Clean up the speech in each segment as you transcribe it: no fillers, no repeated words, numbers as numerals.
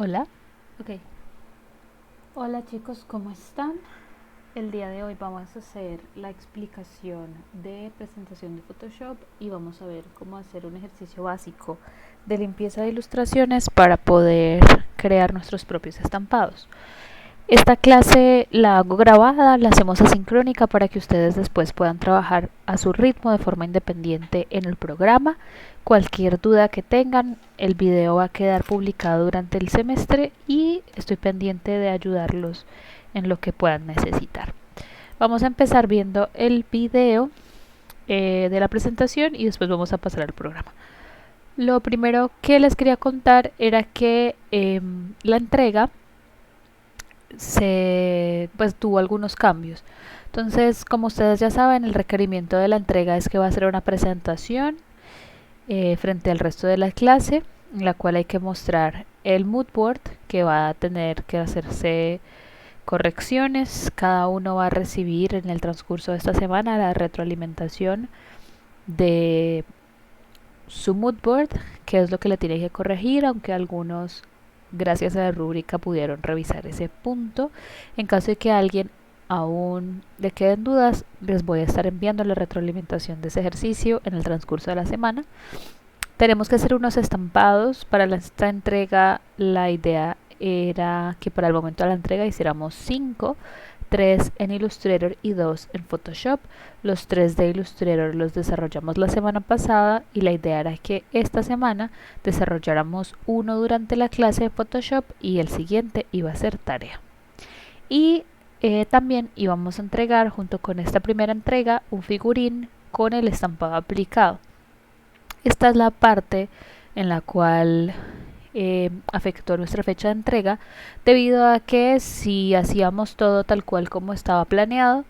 Hola, ok. Hola chicos, ¿cómo están? El día de hoy vamos a hacer la explicación de presentación de Photoshop y vamos a ver cómo hacer un ejercicio básico de limpieza de ilustraciones para poder crear nuestros propios estampados. Esta clase la hago grabada, la hacemos asincrónica para que ustedes después puedan trabajar a su ritmo de forma independiente en el programa. Cualquier duda que tengan, el video va a quedar publicado durante el semestre y estoy pendiente de ayudarlos en lo que puedan necesitar. Vamos a empezar viendo el video de la presentación y después vamos a pasar al programa. Lo primero que les quería contar era que la entrega pues tuvo algunos cambios. Entonces, como ustedes ya saben, el requerimiento de la entrega es que va a ser una presentación frente al resto de la clase, en la cual hay que mostrar el mood board, que va a tener que hacerse correcciones. Cada uno va a recibir en el transcurso de esta semana la retroalimentación de su mood board, que es lo que le tiene que corregir, aunque algunos, gracias a la rúbrica, pudieron revisar ese punto. En caso de que alguien aún le queden dudas, les voy a estar enviando la retroalimentación de ese ejercicio en el transcurso de la semana. Tenemos que hacer unos estampados para esta entrega. La idea era que para el momento de la entrega hiciéramos 5, 3 en Illustrator y 2 en Photoshop. Los 3 de Illustrator los desarrollamos la semana pasada y la idea era que esta semana desarrolláramos uno durante la clase de Photoshop y el siguiente iba a ser tarea. Y también íbamos a entregar junto con esta primera entrega un figurín con el estampado aplicado. Esta es la parte en la cual afectó nuestra fecha de entrega, debido a que si hacíamos todo tal cual como estaba planeado,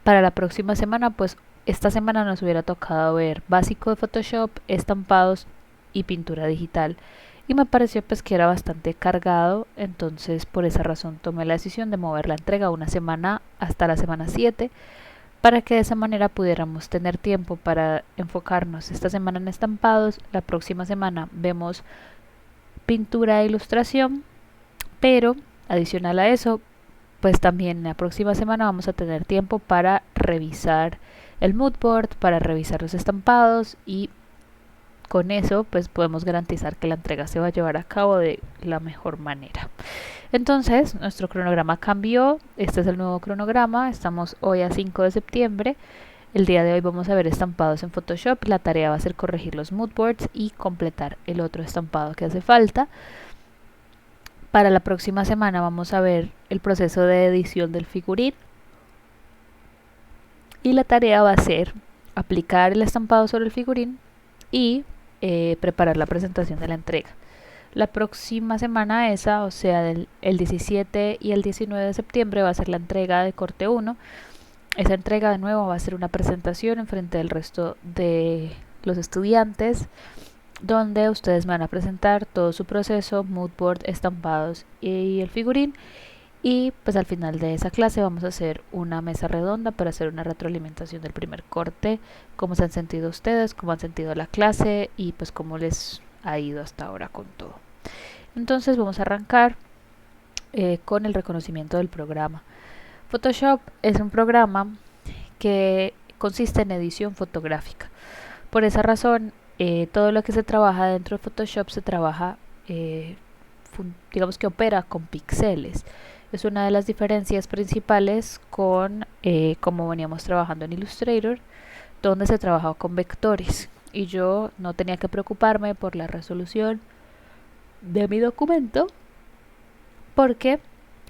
para la próxima semana, pues esta semana nos hubiera tocado ver básico de Photoshop, estampados y pintura digital. Y me pareció pues que era bastante cargado, entonces por esa razón tomé la decisión de mover la entrega una semana hasta la semana 7, para que de esa manera pudiéramos tener tiempo para enfocarnos esta semana en estampados. La próxima semana vemos pintura e ilustración, pero adicional a eso, pues también la próxima semana vamos a tener tiempo para revisar el mood board, para revisar los estampados, y con eso pues podemos garantizar que la entrega se va a llevar a cabo de la mejor manera. Entonces nuestro cronograma cambió, este es el nuevo cronograma, estamos hoy a 5 de septiembre. El día de hoy vamos a ver estampados en Photoshop, la tarea va a ser corregir los mood boards y completar el otro estampado que hace falta. Para la próxima semana vamos a ver el proceso de edición del figurín y la tarea va a ser aplicar el estampado sobre el figurín y preparar la presentación de la entrega. La próxima semana esa, o sea, el 17 y el 19 de septiembre, va a ser la entrega de corte 1. Esa entrega de nuevo va a ser una presentación en frente del resto de los estudiantes, donde ustedes me van a presentar todo su proceso, mood board, estampados y el figurín. Y pues al final de esa clase vamos a hacer una mesa redonda para hacer una retroalimentación del primer corte, cómo se han sentido ustedes, cómo han sentido la clase y pues cómo les ha ido hasta ahora con todo. Entonces vamos a arrancar con el reconocimiento del programa. Photoshop es un programa que consiste en edición fotográfica. Por esa razón, todo lo que se trabaja dentro de Photoshop se trabaja, digamos que opera con píxeles. Es una de las diferencias principales con como veníamos trabajando en Illustrator, donde se trabajaba con vectores y yo no tenía que preocuparme por la resolución de mi documento, porque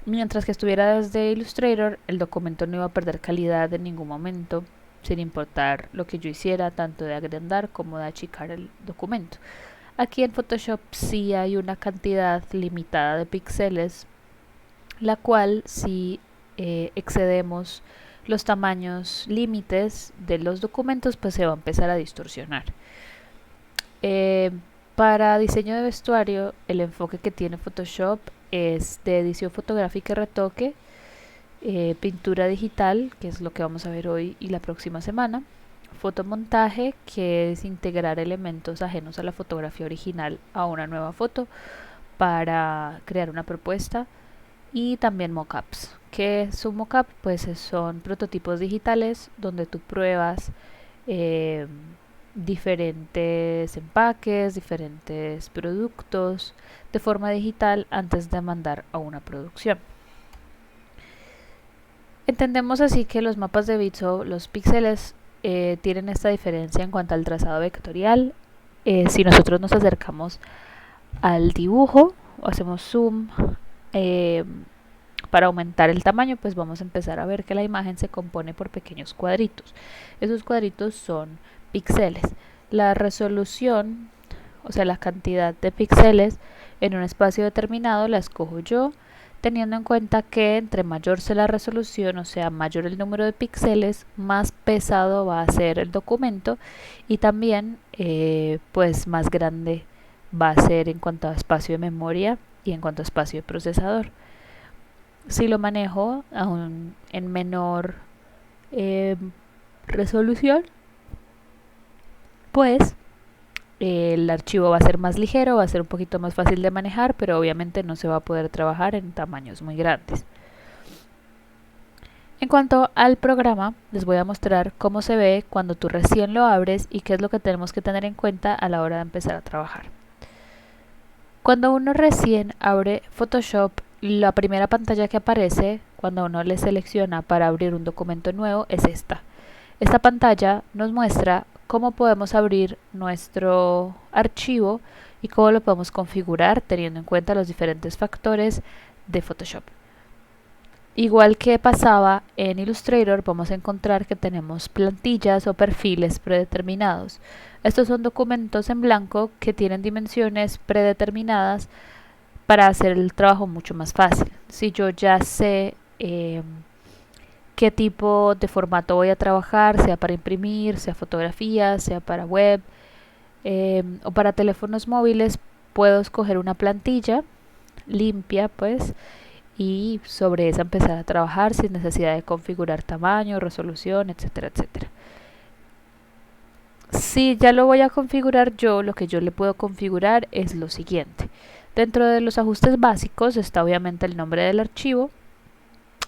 mientras que estuviera desde Illustrator, el documento no iba a perder calidad en ningún momento, sin importar lo que yo hiciera, tanto de agrandar como de achicar el documento. Aquí en Photoshop sí hay una cantidad limitada de píxeles, la cual si excedemos los tamaños límites de los documentos, pues se va a empezar a distorsionar. Para diseño de vestuario, el enfoque que tiene Photoshop es de edición fotográfica y retoque, pintura digital, que es lo que vamos a ver hoy y la próxima semana, fotomontaje, que es integrar elementos ajenos a la fotografía original a una nueva foto, para crear una propuesta, y también mockups. ¿Qué es un mockup? Pues son prototipos digitales donde tú pruebas eh, diferentes empaques, diferentes productos de forma digital antes de mandar a una producción. Entendemos así que los mapas de bits o los píxeles tienen esta diferencia en cuanto al trazado vectorial. Si nosotros nos acercamos al dibujo o hacemos zoom para aumentar el tamaño, pues vamos a empezar a ver que la imagen se compone por pequeños cuadritos. Esos cuadritos son píxeles. La resolución, o sea, la cantidad de píxeles en un espacio determinado la escojo yo, teniendo en cuenta que entre mayor sea la resolución, o sea, mayor el número de píxeles, más pesado va a ser el documento, y también pues más grande va a ser en cuanto a espacio de memoria y en cuanto a espacio de procesador. Si lo manejo aún en menor resolución, pues el archivo va a ser más ligero, va a ser un poquito más fácil de manejar, pero obviamente no se va a poder trabajar en tamaños muy grandes. En cuanto al programa, les voy a mostrar cómo se ve cuando tú recién lo abres y qué es lo que tenemos que tener en cuenta a la hora de empezar a trabajar. Cuando uno recién abre Photoshop, la primera pantalla que aparece cuando uno le selecciona para abrir un documento nuevo es esta. Esta pantalla nos muestra cómo podemos abrir nuestro archivo y cómo lo podemos configurar teniendo en cuenta los diferentes factores de Photoshop. Igual que pasaba en Illustrator, vamos a encontrar que tenemos plantillas o perfiles predeterminados. Estos son documentos en blanco que tienen dimensiones predeterminadas para hacer el trabajo mucho más fácil. Si yo ya sé qué tipo de formato voy a trabajar, sea para imprimir, sea fotografía, sea para web o para teléfonos móviles, puedo escoger una plantilla limpia, pues, y sobre esa empezar a trabajar sin necesidad de configurar tamaño, resolución, etcétera, etcétera. Si ya lo voy a configurar yo, lo que yo le puedo configurar es lo siguiente. Dentro de los ajustes básicos está obviamente el nombre del archivo,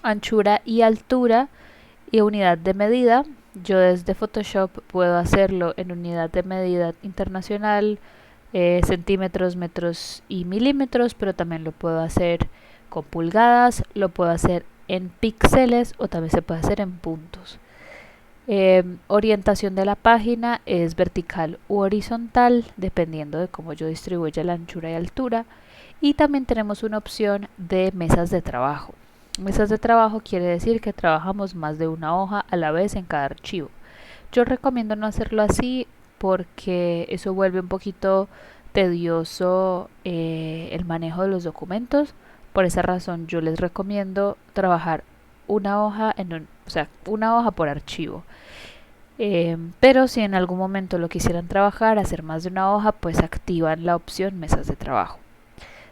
anchura y altura y unidad de medida. Yo desde Photoshop puedo hacerlo en unidad de medida internacional, centímetros, metros y milímetros, pero también lo puedo hacer con pulgadas, lo puedo hacer en píxeles o también se puede hacer en puntos. Orientación de la página es vertical u horizontal, dependiendo de cómo yo distribuya la anchura y altura. Y también tenemos una opción de mesas de trabajo. Mesas de trabajo quiere decir que trabajamos más de una hoja a la vez en cada archivo. Yo recomiendo no hacerlo así porque eso vuelve un poquito tedioso el manejo de los documentos. Por esa razón yo les recomiendo trabajar una hoja una hoja por archivo. Pero si en algún momento lo quisieran trabajar, hacer más de una hoja, pues activan la opción mesas de trabajo.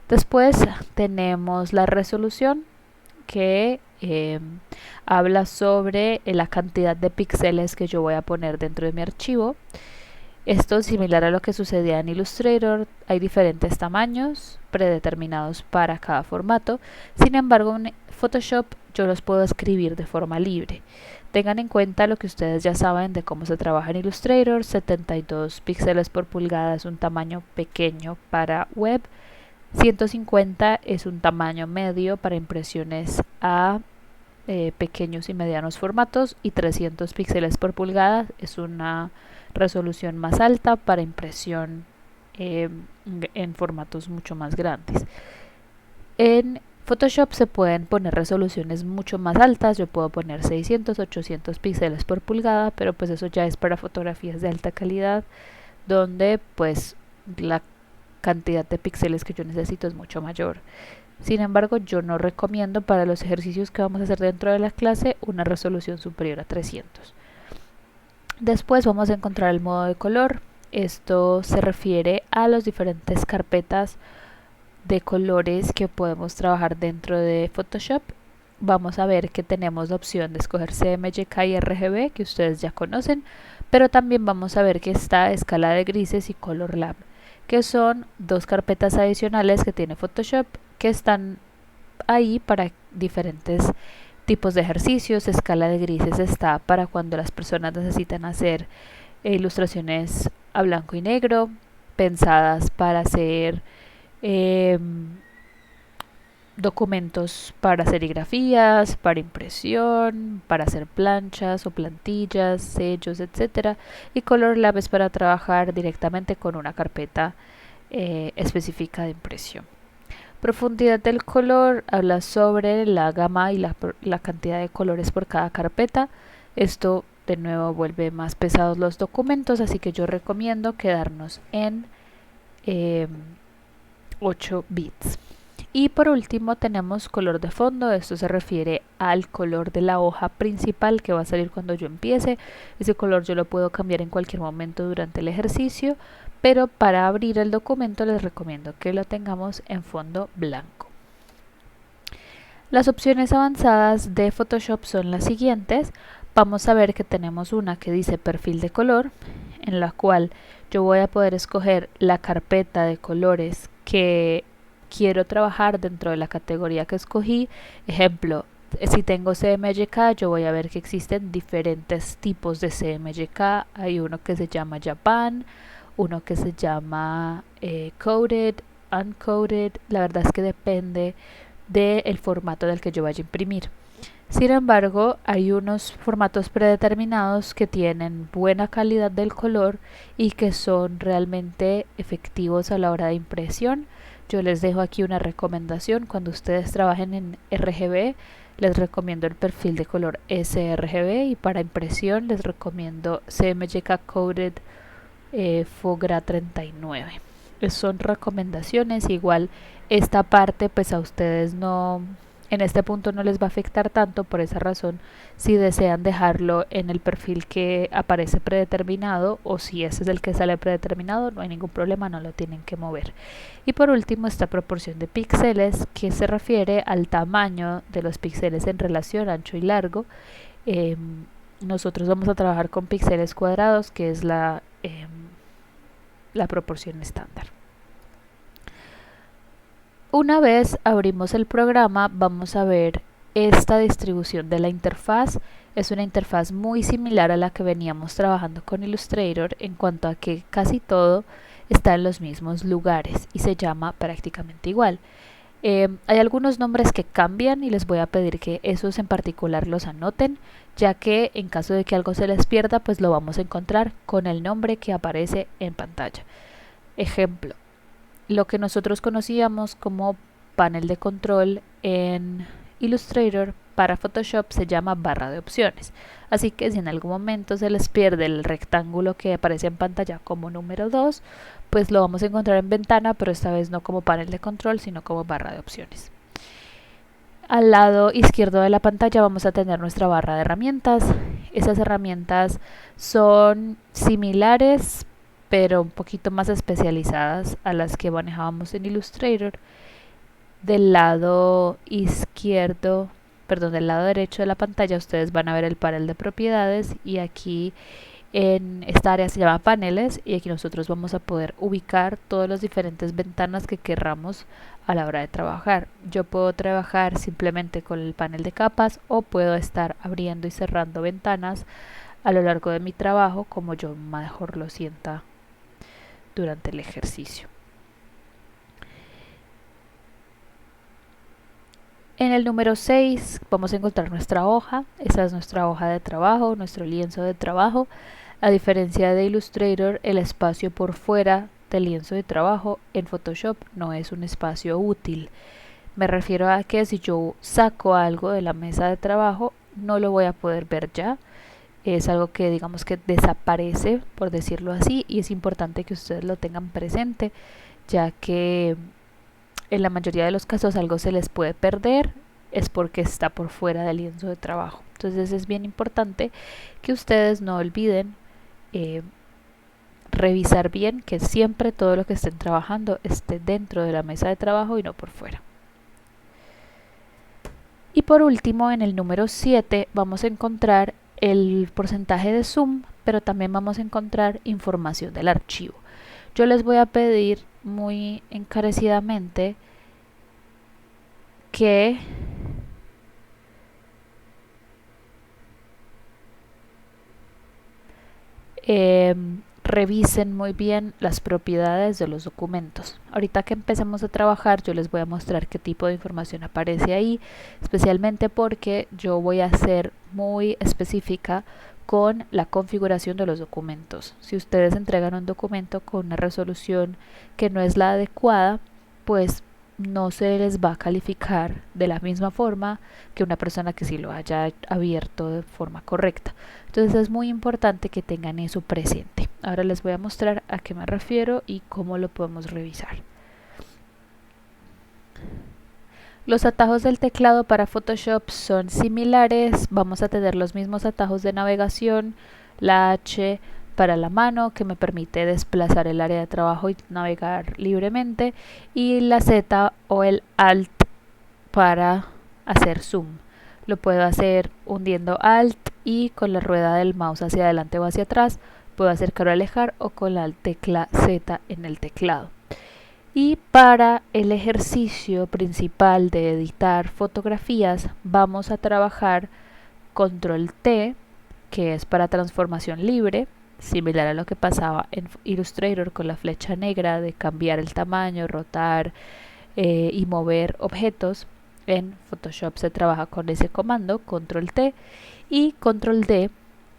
Después tenemos la resolución, que habla sobre la cantidad de píxeles que yo voy a poner dentro de mi archivo. Esto es similar a lo que sucedía en Illustrator, hay diferentes tamaños predeterminados para cada formato. Sin embargo, en Photoshop yo los puedo escribir de forma libre. Tengan en cuenta lo que ustedes ya saben de cómo se trabaja en Illustrator. 72 píxeles por pulgada es un tamaño pequeño para web. 150 es un tamaño medio para impresiones a pequeños y medianos formatos, y 300 píxeles por pulgada es una resolución más alta para impresión en formatos mucho más grandes. En Photoshop se pueden poner resoluciones mucho más altas, yo puedo poner 600, 800 píxeles por pulgada, pero pues eso ya es para fotografías de alta calidad, donde pues la cantidad de píxeles que yo necesito es mucho mayor. Sin embargo, yo no recomiendo para los ejercicios que vamos a hacer dentro de la clase una resolución superior a 300. Después vamos a encontrar el modo de color. Esto se refiere a las diferentes carpetas de colores que podemos trabajar dentro de Photoshop. Vamos a ver que tenemos la opción de escoger CMYK y RGB, que ustedes ya conocen, pero también vamos a ver que está escala de grises y Color Lab. que son dos carpetas adicionales que tiene Photoshop que están ahí para diferentes tipos de ejercicios. Escala de grises está para cuando las personas necesitan hacer ilustraciones a blanco y negro, pensadas para hacer documentos para serigrafías, para impresión, para hacer planchas o plantillas, sellos, etcétera. Y Color Lab es para trabajar directamente con una carpeta específica de impresión. Profundidad del color habla sobre la gama y la cantidad de colores por cada carpeta. Esto de nuevo vuelve más pesados los documentos, así que yo recomiendo quedarnos en 8 bits. Y por último tenemos color de fondo. Esto se refiere al color de la hoja principal que va a salir cuando yo empiece. Ese color yo lo puedo cambiar en cualquier momento durante el ejercicio, pero para abrir el documento les recomiendo que lo tengamos en fondo blanco. Las opciones avanzadas de Photoshop son las siguientes. Vamos a ver que tenemos una que dice perfil de color, en la cual yo voy a poder escoger la carpeta de colores que quiero trabajar dentro de la categoría que escogí. Ejemplo, si tengo CMYK, yo voy a ver que existen diferentes tipos de CMYK. Hay uno que se llama Japan, uno que se llama Coded, Uncoded. La verdad es que depende del formato del que yo vaya a imprimir. Sin embargo, hay unos formatos predeterminados que tienen buena calidad del color y que son realmente efectivos a la hora de impresión. Yo les dejo aquí una recomendación. Cuando ustedes trabajen en RGB, les recomiendo el perfil de color sRGB, y para impresión les recomiendo CMYK Coded Fogra 39. Son recomendaciones. Igual esta parte pues a ustedes no, en este punto no les va a afectar tanto. Por esa razón, si desean dejarlo en el perfil que aparece predeterminado, o si ese es el que sale predeterminado, no hay ningún problema, no lo tienen que mover. Y por último, esta proporción de píxeles, que se refiere al tamaño de los píxeles en relación ancho y largo. Nosotros vamos a trabajar con píxeles cuadrados, que es la proporción estándar. Una vez abrimos el programa, vamos a ver esta distribución de la interfaz. Es una interfaz muy similar a la que veníamos trabajando con Illustrator, en cuanto a que casi todo está en los mismos lugares y se llama prácticamente igual. Hay algunos nombres que cambian y les voy a pedir que esos en particular los anoten, ya que en caso de que algo se les pierda, pues lo vamos a encontrar con el nombre que aparece en pantalla. Ejemplo, lo que nosotros conocíamos como panel de control en Illustrator, para Photoshop se llama barra de opciones. Así que si en algún momento se les pierde el rectángulo que aparece en pantalla como número 2, pues lo vamos a encontrar en ventana, pero esta vez no como panel de control, sino como barra de opciones. Al lado izquierdo de la pantalla vamos a tener nuestra barra de herramientas. Esas herramientas son similares, pero un poquito más especializadas a las que manejábamos en Illustrator. Del lado izquierdo, perdón, del lado derecho de la pantalla ustedes van a ver el panel de propiedades, y aquí en esta área se llama paneles, y aquí nosotros vamos a poder ubicar todas las diferentes ventanas que querramos a la hora de trabajar. Yo puedo trabajar simplemente con el panel de capas, o puedo estar abriendo y cerrando ventanas a lo largo de mi trabajo, como yo mejor lo sienta durante el ejercicio. En el número 6 vamos a encontrar nuestra hoja. Esa es nuestra hoja de trabajo, nuestro lienzo de trabajo. A diferencia de Illustrator, el espacio por fuera del lienzo de trabajo en Photoshop no es un espacio útil. Me refiero a que si yo saco algo de la mesa de trabajo, no lo voy a poder ver ya. Es algo que digamos que desaparece, por decirlo así, y es importante que ustedes lo tengan presente, ya que en la mayoría de los casos algo se les puede perder, es porque está por fuera del lienzo de trabajo. Entonces es bien importante que ustedes no olviden revisar bien que siempre todo lo que estén trabajando esté dentro de la mesa de trabajo y no por fuera. Y por último, en el número 7 vamos a encontrar el porcentaje de zoom, pero también vamos a encontrar información del archivo. Yo les voy a pedir muy encarecidamente que revisen muy bien las propiedades de los documentos. Ahorita que empecemos a trabajar, yo les voy a mostrar qué tipo de información aparece ahí, especialmente porque yo voy a ser muy específica con la configuración de los documentos. Si ustedes entregan un documento con una resolución que no es la adecuada, pues no se les va a calificar de la misma forma que una persona que sí lo haya abierto de forma correcta. Entonces es muy importante que tengan eso presente. Ahora les voy a mostrar a qué me refiero y cómo lo podemos revisar. Los atajos del teclado para Photoshop son similares. Vamos a tener los mismos atajos de navegación, la H para la mano que me permite desplazar el área de trabajo y navegar libremente, y la Z o el Alt para hacer zoom. Lo puedo hacer hundiendo Alt y con la rueda del mouse hacia adelante o hacia atrás. Puedo acercar o alejar, o con la tecla Z en el teclado. Y para el ejercicio principal de editar fotografías vamos a trabajar Control T, que es para transformación libre, similar a lo que pasaba en Illustrator con la flecha negra de cambiar el tamaño, rotar y mover objetos. En Photoshop se trabaja con ese comando, Control T, y Control D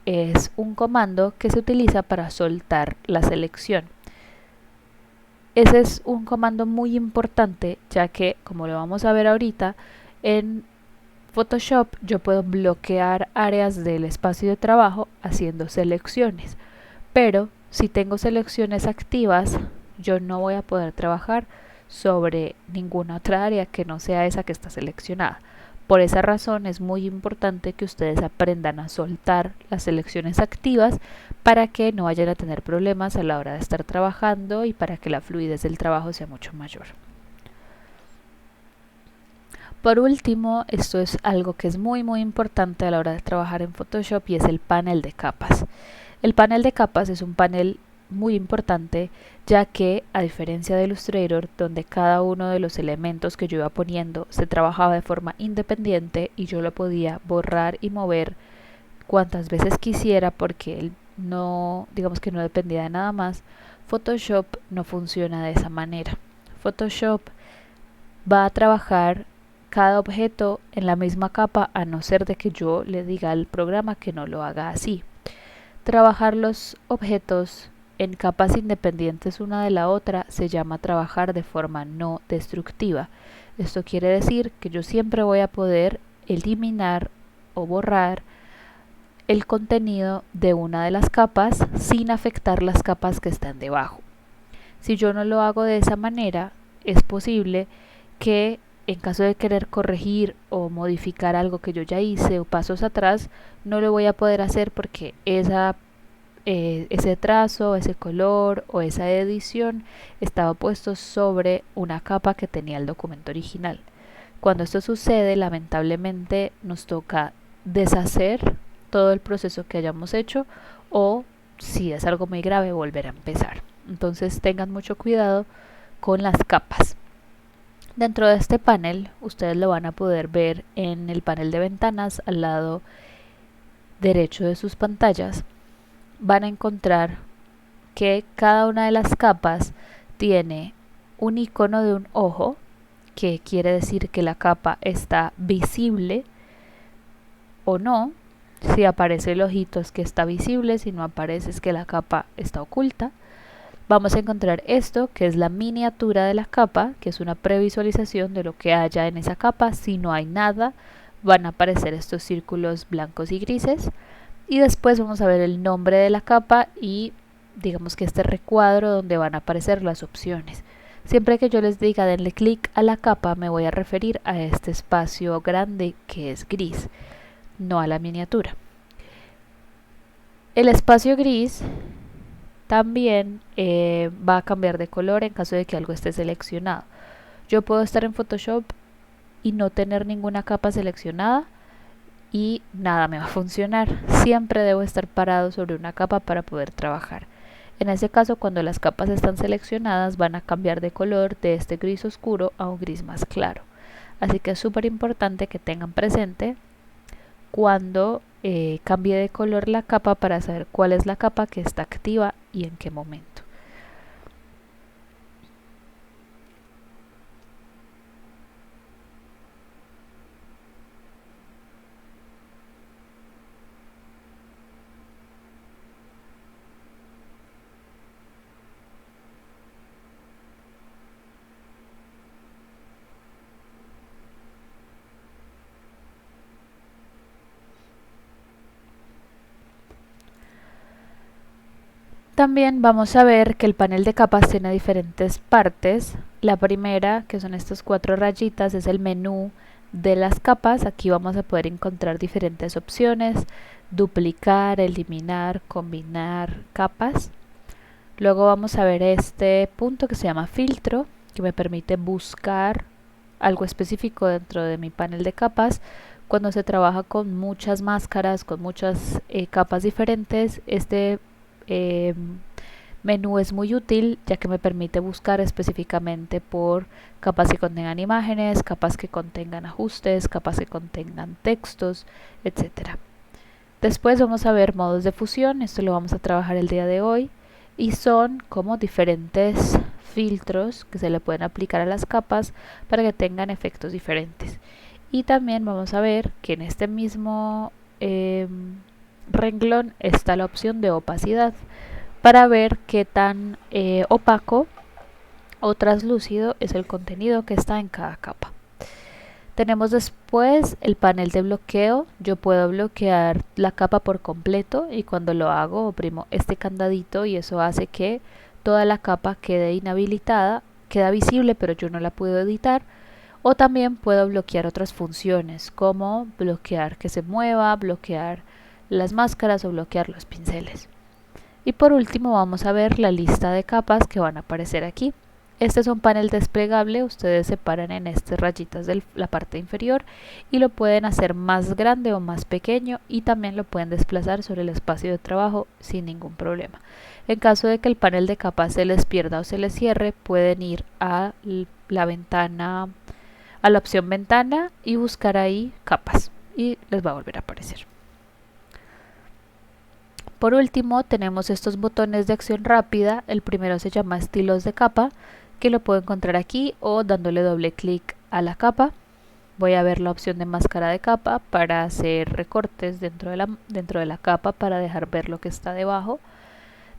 es un comando que se utiliza para soltar la selección. Ese es un comando muy importante, ya que, como lo vamos a ver ahorita, en Photoshop yo puedo bloquear áreas del espacio de trabajo haciendo selecciones, pero si tengo selecciones activas, yo no voy a poder trabajar sobre ninguna otra área que no sea esa que está seleccionada. Por esa razón es muy importante que ustedes aprendan a soltar las selecciones activas para que no vayan a tener problemas a la hora de estar trabajando y para que la fluidez del trabajo sea mucho mayor. Por último, esto es algo que es muy importante a la hora de trabajar en Photoshop, y es el panel de capas. El panel de capas es un panel muy importante, ya que a diferencia de Illustrator, donde cada uno de los elementos que yo iba poniendo se trabajaba de forma independiente y yo lo podía borrar y mover cuantas veces quisiera porque él no, digamos que no dependía de nada más, Photoshop no funciona de esa manera. Photoshop va a trabajar cada objeto en la misma capa, a no ser de que yo le diga al programa que no lo haga así. Trabajar los objetos en capas independientes una de la otra se llama trabajar de forma no destructiva. Esto quiere decir que yo siempre voy a poder eliminar o borrar el contenido de una de las capas sin afectar las capas que están debajo. Si yo no lo hago de esa manera, es posible que en caso de querer corregir o modificar algo que yo ya hice o pasos atrás, no lo voy a poder hacer porque ese trazo, ese color o esa edición estaba puesto sobre una capa que tenía el documento original. Cuando esto sucede, lamentablemente nos toca deshacer todo el proceso que hayamos hecho, o si es algo muy grave, volver a empezar. Entonces tengan mucho cuidado con las capas. Dentro de este panel, ustedes lo van a poder ver en el panel de ventanas al lado derecho de sus pantallas. Van a encontrar que cada una de las capas tiene un icono de un ojo, que quiere decir que la capa está visible o no. Si aparece el ojito es que está visible, si no aparece es que la capa está oculta. Vamos a encontrar esto, que es la miniatura de la capa, que es una previsualización de lo que haya en esa capa. Si no hay nada, van a aparecer estos círculos blancos y grises. Y después vamos a ver el nombre de la capa y digamos que este recuadro donde van a aparecer las opciones. Siempre que yo les diga denle clic a la capa, me voy a referir a este espacio grande que es gris, no a la miniatura. El espacio gris también va a cambiar de color en caso de que algo esté seleccionado. Yo puedo estar en Photoshop y no tener ninguna capa seleccionada y nada me va a funcionar. Siempre debo estar parado sobre una capa para poder trabajar. En ese caso, cuando las capas están seleccionadas, van a cambiar de color de este gris oscuro a un gris más claro. Así que es súper importante que tengan presente cuando cambie de color la capa para saber cuál es la capa que está activa y en qué momento. También vamos a ver que el panel de capas tiene diferentes partes. La primera, que son estas 4 rayitas, es el menú de las capas. Aquí vamos a poder encontrar diferentes opciones: duplicar, eliminar, combinar capas. Luego vamos a ver este punto que se llama filtro, que me permite buscar algo específico dentro de mi panel de capas. Cuando se trabaja con muchas máscaras, con muchas capas diferentes, este menú es muy útil, ya que me permite buscar específicamente por capas que contengan imágenes, capas que contengan ajustes, capas que contengan textos, etcétera. Después vamos a ver modos de fusión. Esto lo vamos a trabajar el día de hoy, y son como diferentes filtros que se le pueden aplicar a las capas para que tengan efectos diferentes. Y también vamos a ver que en este mismo renglón está la opción de opacidad, para ver qué tan opaco o translúcido es el contenido que está en cada capa. Tenemos después el panel de bloqueo. Yo puedo bloquear la capa por completo, y cuando lo hago oprimo este candadito y eso hace que toda la capa quede inhabilitada, queda visible pero yo no la puedo editar. O también puedo bloquear otras funciones, como bloquear que se mueva, bloquear las máscaras o bloquear los pinceles. Y por último vamos a ver la lista de capas que van a aparecer aquí. Este es un panel desplegable. Ustedes separan en estas rayitas de la parte inferior y lo pueden hacer más grande o más pequeño, y también lo pueden desplazar sobre el espacio de trabajo sin ningún problema. En caso de que el panel de capas se les pierda o se les cierre, pueden ir a la ventana, a la opción ventana, y buscar ahí capas y les va a volver a aparecer. Por último, tenemos estos botones de acción rápida. El primero se llama estilos de capa, que lo puedo encontrar aquí o dándole doble clic a la capa. Voy a ver la opción de máscara de capa para hacer recortes dentro de la capa, para dejar ver lo que está debajo.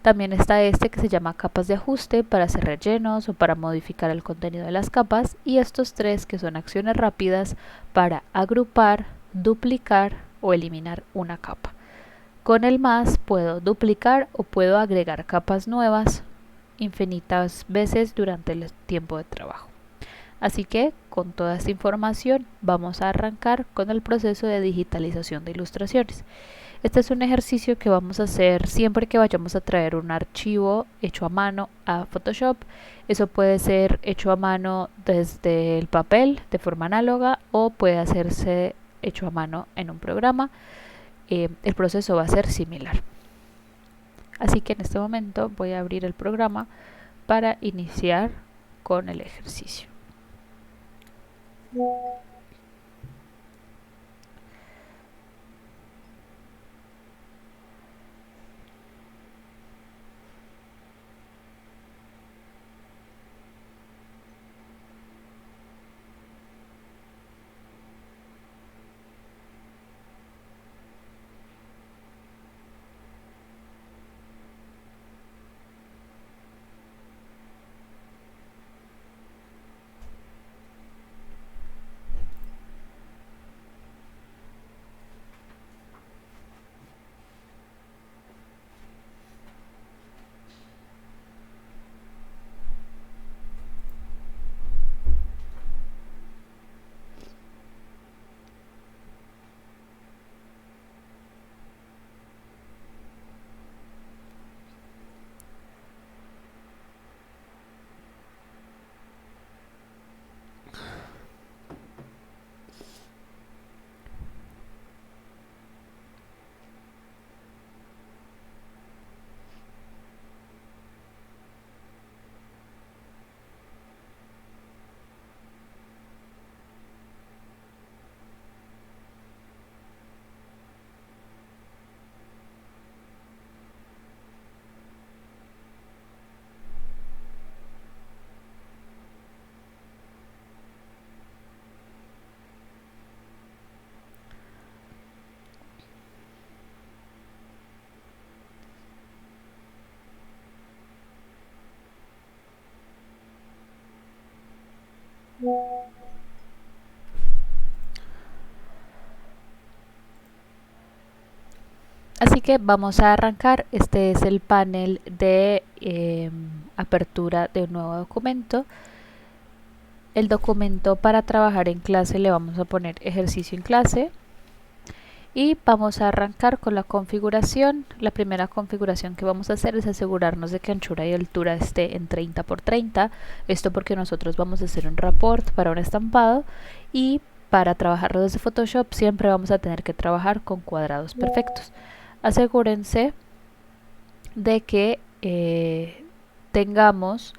También está este que se llama capas de ajuste, para hacer rellenos o para modificar el contenido de las capas. Y estos tres que son acciones rápidas para agrupar, duplicar o eliminar una capa. Con el más puedo duplicar o puedo agregar capas nuevas infinitas veces durante el tiempo de trabajo. Así que con toda esta información vamos a arrancar con el proceso de digitalización de ilustraciones. Este es un ejercicio que vamos a hacer siempre que vayamos a traer un archivo hecho a mano a Photoshop. Eso puede ser hecho a mano desde el papel de forma análoga, o puede hacerse hecho a mano en un programa. El proceso va a ser similar. Así que en este momento voy a abrir el programa para iniciar con el ejercicio. Así que vamos a arrancar. Este es el panel de apertura de un nuevo documento. El documento para trabajar en clase le vamos a poner ejercicio en clase. Y vamos a arrancar con la configuración. La primera configuración que vamos a hacer es asegurarnos de que anchura y altura esté en 30 por 30. Esto porque nosotros vamos a hacer un report para un estampado y para trabajarlo desde Photoshop siempre vamos a tener que trabajar con cuadrados perfectos. Asegúrense de que tengamos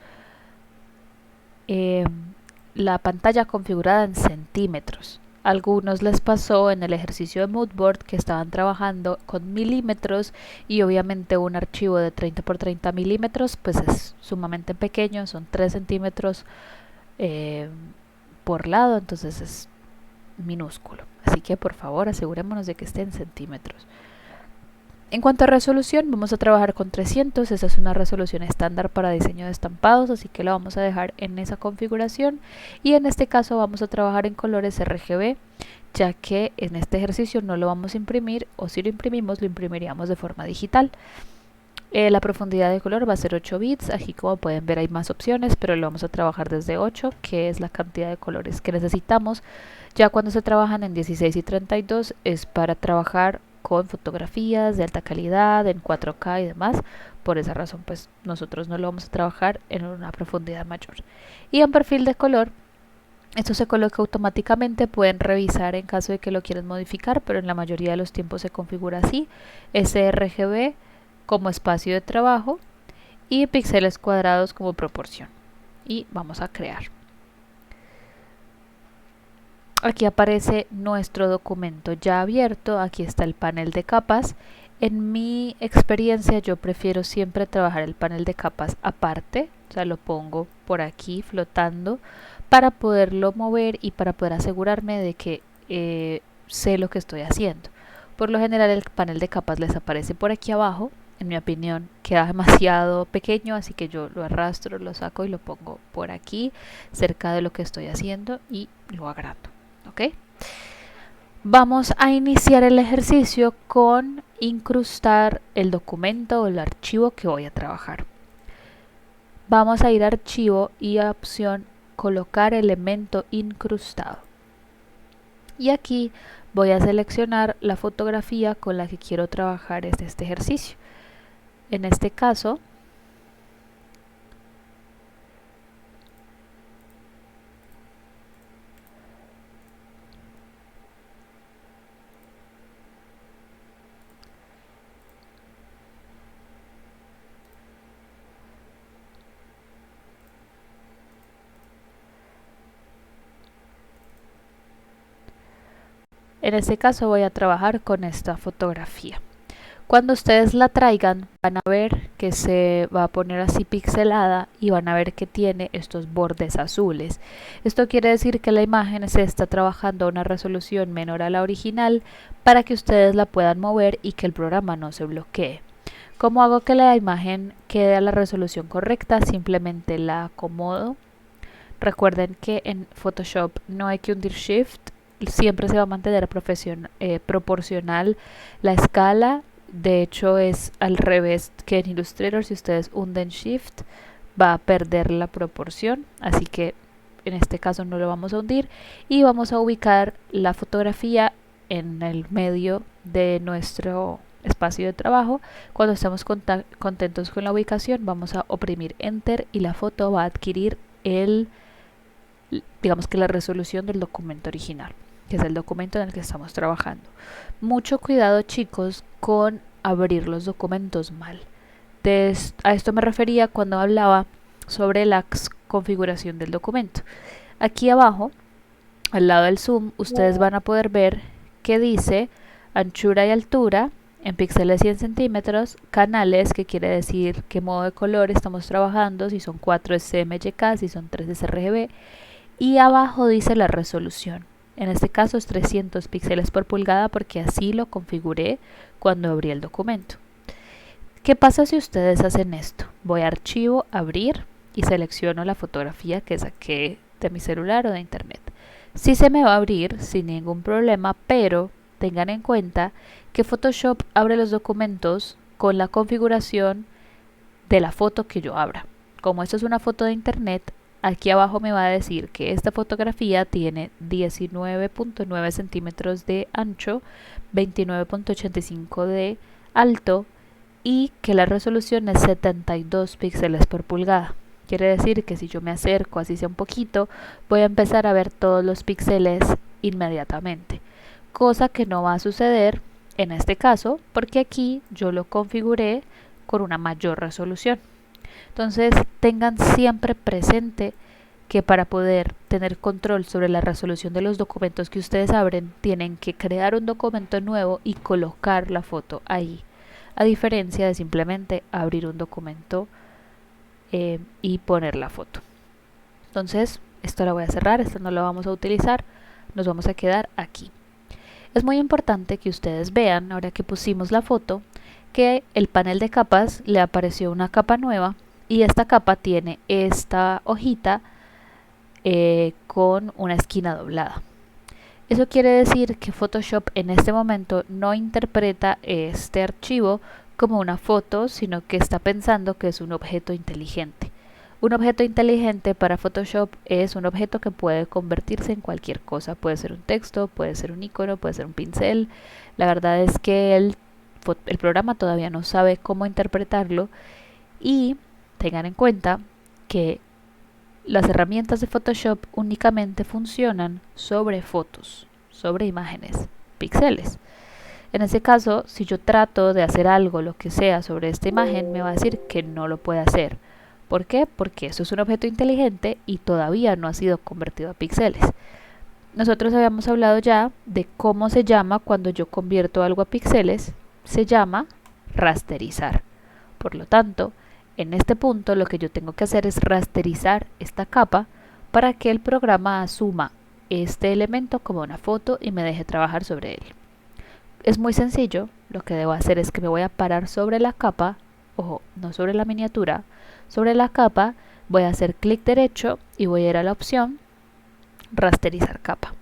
la pantalla configurada en centímetros. A algunos les pasó en el ejercicio de Moodboard que estaban trabajando con milímetros y obviamente un archivo de 30 por 30 milímetros pues es sumamente pequeño, son 3 centímetros por lado, entonces es minúsculo. Así que por favor asegurémonos de que esté en centímetros. En cuanto a resolución, vamos a trabajar con 300, esa es una resolución estándar para diseño de estampados, así que la vamos a dejar en esa configuración. Y en este caso vamos a trabajar en colores RGB, ya que en este ejercicio no lo vamos a imprimir, o si lo imprimimos, lo imprimiríamos de forma digital. La profundidad de color va a ser 8 bits, aquí como pueden ver hay más opciones, pero lo vamos a trabajar desde 8, que es la cantidad de colores que necesitamos. Ya cuando se trabajan en 16 y 32 es para trabajar con fotografías de alta calidad, en 4K y demás. Por esa razón pues nosotros no lo vamos a trabajar en una profundidad mayor. Y en perfil de color, esto se coloca automáticamente, pueden revisar en caso de que lo quieran modificar, pero en la mayoría de los tiempos se configura así: sRGB como espacio de trabajo y píxeles cuadrados como proporción. Y vamos a crear. Aquí aparece nuestro documento ya abierto, aquí está el panel de capas. En mi experiencia yo prefiero siempre trabajar el panel de capas aparte, o sea, lo pongo por aquí flotando para poderlo mover y para poder asegurarme de que sé lo que estoy haciendo. Por lo general el panel de capas les aparece por aquí abajo. En mi opinión queda demasiado pequeño, así que yo lo arrastro, lo saco y lo pongo por aquí cerca de lo que estoy haciendo y lo agrando. ¿Ok? Vamos a iniciar el ejercicio con incrustar el documento o el archivo que voy a trabajar. Vamos a ir a archivo y a opción colocar elemento incrustado. Y aquí voy a seleccionar la fotografía con la que quiero trabajar este ejercicio. En este caso, voy a trabajar con esta fotografía. Cuando ustedes la traigan van a ver que se va a poner así pixelada y van a ver que tiene estos bordes azules. Esto quiere decir que la imagen se está trabajando a una resolución menor a la original para que ustedes la puedan mover y que el programa no se bloquee. ¿Cómo hago que la imagen quede a la resolución correcta? Simplemente la acomodo. Recuerden que en Photoshop no hay que hundir Shift, siempre se va a mantener proporcional la escala. De hecho es al revés que en Illustrator, si ustedes hunden Shift va a perder la proporción, así que en este caso no lo vamos a hundir y vamos a ubicar la fotografía en el medio de nuestro espacio de trabajo. Cuando estemos contentos con la ubicación vamos a oprimir Enter y la foto va a adquirir digamos que la resolución del documento original, que es el documento en el que estamos trabajando. Mucho cuidado, chicos, con abrir los documentos mal. A esto me refería cuando hablaba sobre la configuración del documento. Aquí abajo, al lado del zoom, ustedes van a poder ver que dice anchura y altura en píxeles y en centímetros, canales, que quiere decir qué modo de color estamos trabajando, si son 4 es CMYK, si son 3 es sRGB, y abajo dice la resolución. En este caso es 300 píxeles por pulgada porque así lo configuré cuando abrí el documento. ¿Qué pasa si ustedes hacen esto? Voy a archivo, abrir y selecciono la fotografía que saqué de mi celular o de internet. Sí se me va a abrir sin ningún problema, pero tengan en cuenta que Photoshop abre los documentos con la configuración de la foto que yo abra. Como esto es una foto de internet, aquí abajo me va a decir que esta fotografía tiene 19.9 centímetros de ancho, 29.85 de alto y que la resolución es 72 píxeles por pulgada. Quiere decir que si yo me acerco, así sea un poquito, voy a empezar a ver todos los píxeles inmediatamente, cosa que no va a suceder en este caso porque aquí yo lo configuré con una mayor resolución. Entonces tengan siempre presente que para poder tener control sobre la resolución de los documentos que ustedes abren, tienen que crear un documento nuevo y colocar la foto ahí, a diferencia de simplemente abrir un documento y poner la foto. Entonces esto lo voy a cerrar, esto no lo vamos a utilizar, nos vamos a quedar aquí. Es muy importante que ustedes vean, ahora que pusimos la foto, que el panel de capas le apareció una capa nueva y esta capa tiene esta hojita con una esquina doblada. Eso quiere decir que Photoshop en este momento no interpreta este archivo como una foto, sino que está pensando que es un objeto inteligente. Un objeto inteligente para Photoshop es un objeto que puede convertirse en cualquier cosa. Puede ser un texto, puede ser un icono, puede ser un pincel. La verdad es que el programa todavía no sabe cómo interpretarlo y tengan en cuenta que las herramientas de Photoshop únicamente funcionan sobre fotos, sobre imágenes, píxeles. En ese caso, si yo trato de hacer algo, lo que sea, sobre esta imagen, me va a decir que no lo puede hacer. ¿Por qué? Porque eso es un objeto inteligente y todavía no ha sido convertido a píxeles. Nosotros habíamos hablado ya de cómo se llama cuando yo convierto algo a píxeles. Se llama rasterizar. Por lo tanto, en este punto lo que yo tengo que hacer es rasterizar esta capa para que el programa asuma este elemento como una foto y me deje trabajar sobre él. Es muy sencillo, lo que debo hacer es que me voy a parar sobre la capa, ojo, no sobre la miniatura, sobre la capa, voy a hacer clic derecho y voy a ir a la opción rasterizar capa,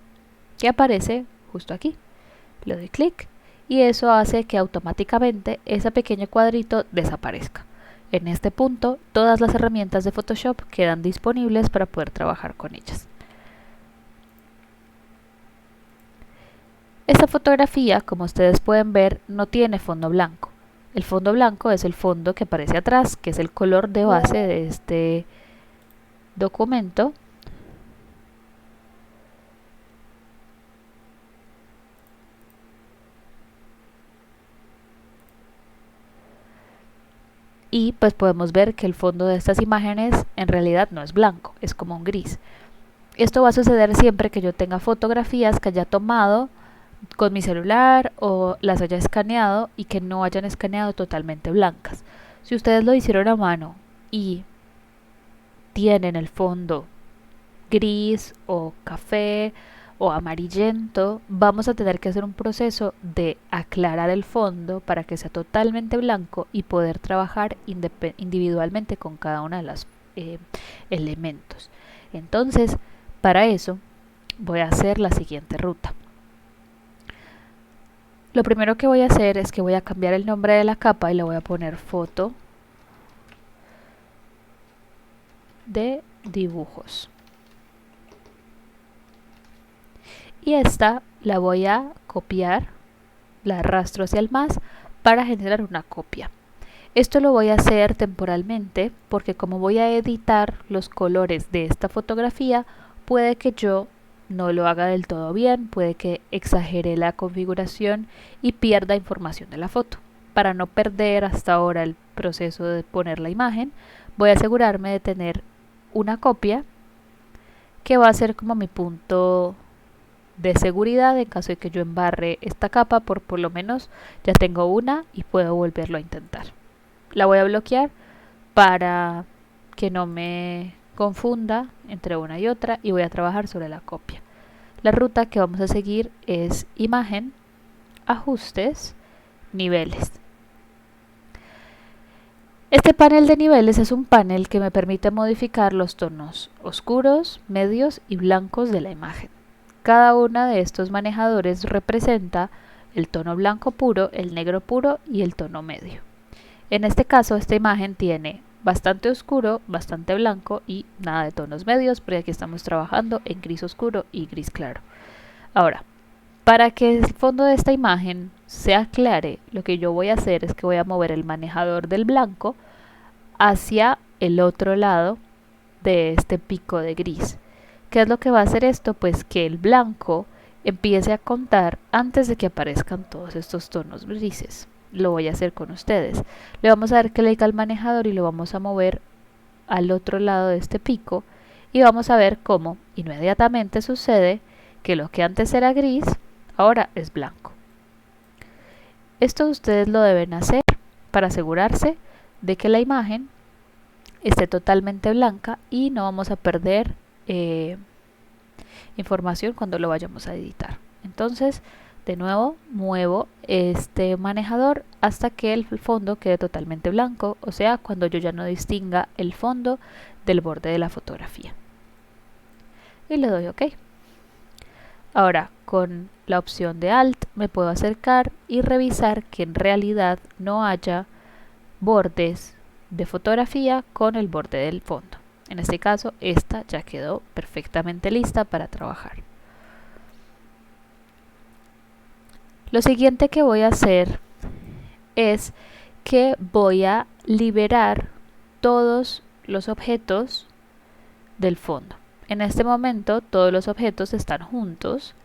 que aparece justo aquí. Le doy clic y eso hace que automáticamente ese pequeño cuadrito desaparezca. En este punto, todas las herramientas de Photoshop quedan disponibles para poder trabajar con ellas. Esta fotografía, como ustedes pueden ver, no tiene fondo blanco. El fondo blanco es el fondo que aparece atrás, que es el color de base de este documento. Y pues podemos ver que el fondo de estas imágenes en realidad no es blanco, es como un gris. Esto va a suceder siempre que yo tenga fotografías que haya tomado con mi celular o las haya escaneado y que no hayan escaneado totalmente blancas. Si ustedes lo hicieron a mano y tienen el fondo gris o café o amarillento, vamos a tener que hacer un proceso de aclarar el fondo para que sea totalmente blanco y poder trabajar individualmente con cada uno de los elementos. Entonces, para eso voy a hacer la siguiente ruta. Lo primero que voy a hacer es que voy a cambiar el nombre de la capa y le voy a poner foto de dibujos. Y esta la voy a copiar, la arrastro hacia el más para generar una copia. Esto lo voy a hacer temporalmente porque como voy a editar los colores de esta fotografía, puede que yo no lo haga del todo bien, puede que exagere la configuración y pierda información de la foto. Para no perder hasta ahora el proceso de poner la imagen, voy a asegurarme de tener una copia que va a ser como mi punto de seguridad en caso de que yo embarre esta capa. Por lo menos ya tengo una y puedo volverlo a intentar. La voy a bloquear para que no me confunda entre una y otra y voy a trabajar sobre la copia. La ruta que vamos a seguir es imagen, ajustes, niveles. Este panel de niveles es un panel que me permite modificar los tonos oscuros, medios y blancos de la imagen. Cada uno de estos manejadores representa el tono blanco puro, el negro puro y el tono medio. En este caso esta imagen tiene bastante oscuro, bastante blanco y nada de tonos medios, porque aquí estamos trabajando en gris oscuro y gris claro. Ahora, para que el fondo de esta imagen se aclare, lo que yo voy a hacer es que voy a mover el manejador del blanco hacia el otro lado de este pico de gris. ¿Qué es lo que va a hacer esto? Pues que el blanco empiece a contar antes de que aparezcan todos estos tonos grises. Lo voy a hacer con ustedes. Le vamos a dar clic al manejador y lo vamos a mover al otro lado de este pico y vamos a ver cómo inmediatamente sucede que lo que antes era gris ahora es blanco. Esto ustedes lo deben hacer para asegurarse de que la imagen esté totalmente blanca y no vamos a perder información cuando lo vayamos a editar. Entonces, de nuevo, muevo este manejador hasta que el fondo quede totalmente blanco, o sea, cuando yo ya no distinga el fondo del borde de la fotografía. Y le doy OK. Ahora, con la opción de Alt me puedo acercar y revisar que en realidad no haya bordes de fotografía con el borde del fondo. En este caso, esta ya quedó perfectamente lista para trabajar. Lo siguiente que voy a hacer es que voy a liberar todos los objetos del fondo. En este momento todos los objetos están juntos.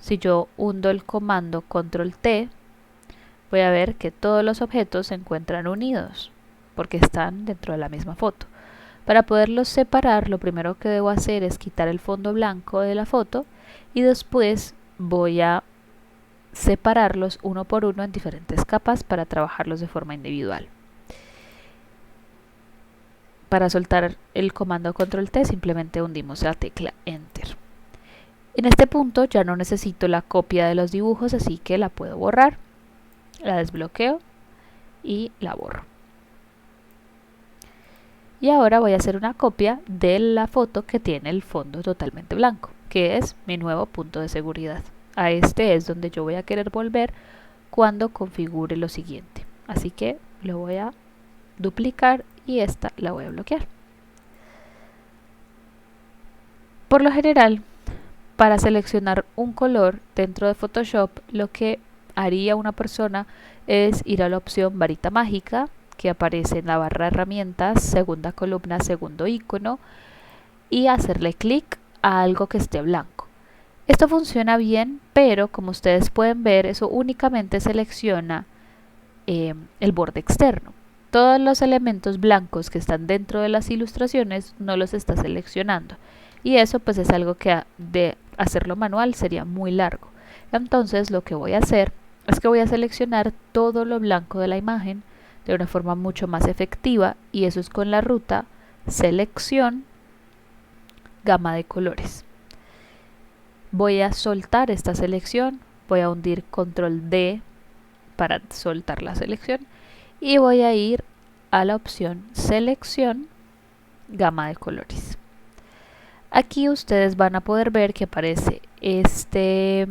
Si yo hundo el comando Control T, voy a ver que todos los objetos se encuentran unidos porque están dentro de la misma foto. Para poderlos separar, lo primero que debo hacer es quitar el fondo blanco de la foto y después voy a separarlos uno por uno en diferentes capas para trabajarlos de forma individual. Para soltar el comando Control T simplemente hundimos la tecla Enter. En este punto ya no necesito la copia de los dibujos, así que la puedo borrar, la desbloqueo y la borro. Y ahora voy a hacer una copia de la foto que tiene el fondo totalmente blanco, que es mi nuevo punto de seguridad. A este es donde yo voy a querer volver cuando configure lo siguiente. Así que lo voy a duplicar y esta la voy a bloquear. Por lo general, para seleccionar un color dentro de Photoshop, lo que haría una persona es ir a la opción varita mágica que aparece en la barra de herramientas, segunda columna, segundo icono, y hacerle clic a algo que esté blanco. Esto funciona bien, pero como ustedes pueden ver, eso únicamente selecciona el borde externo. Todos los elementos blancos que están dentro de las ilustraciones no los está seleccionando. Y eso pues es algo que de hacerlo manual sería muy largo. Entonces lo que voy a hacer es que voy a seleccionar todo lo blanco de la imagen de una forma mucho más efectiva, y eso es con la ruta selección, gama de colores. Voy a soltar esta selección, voy a hundir Control D para soltar la selección y voy a ir a la opción selección, gama de colores. Aquí ustedes van a poder ver que aparece esta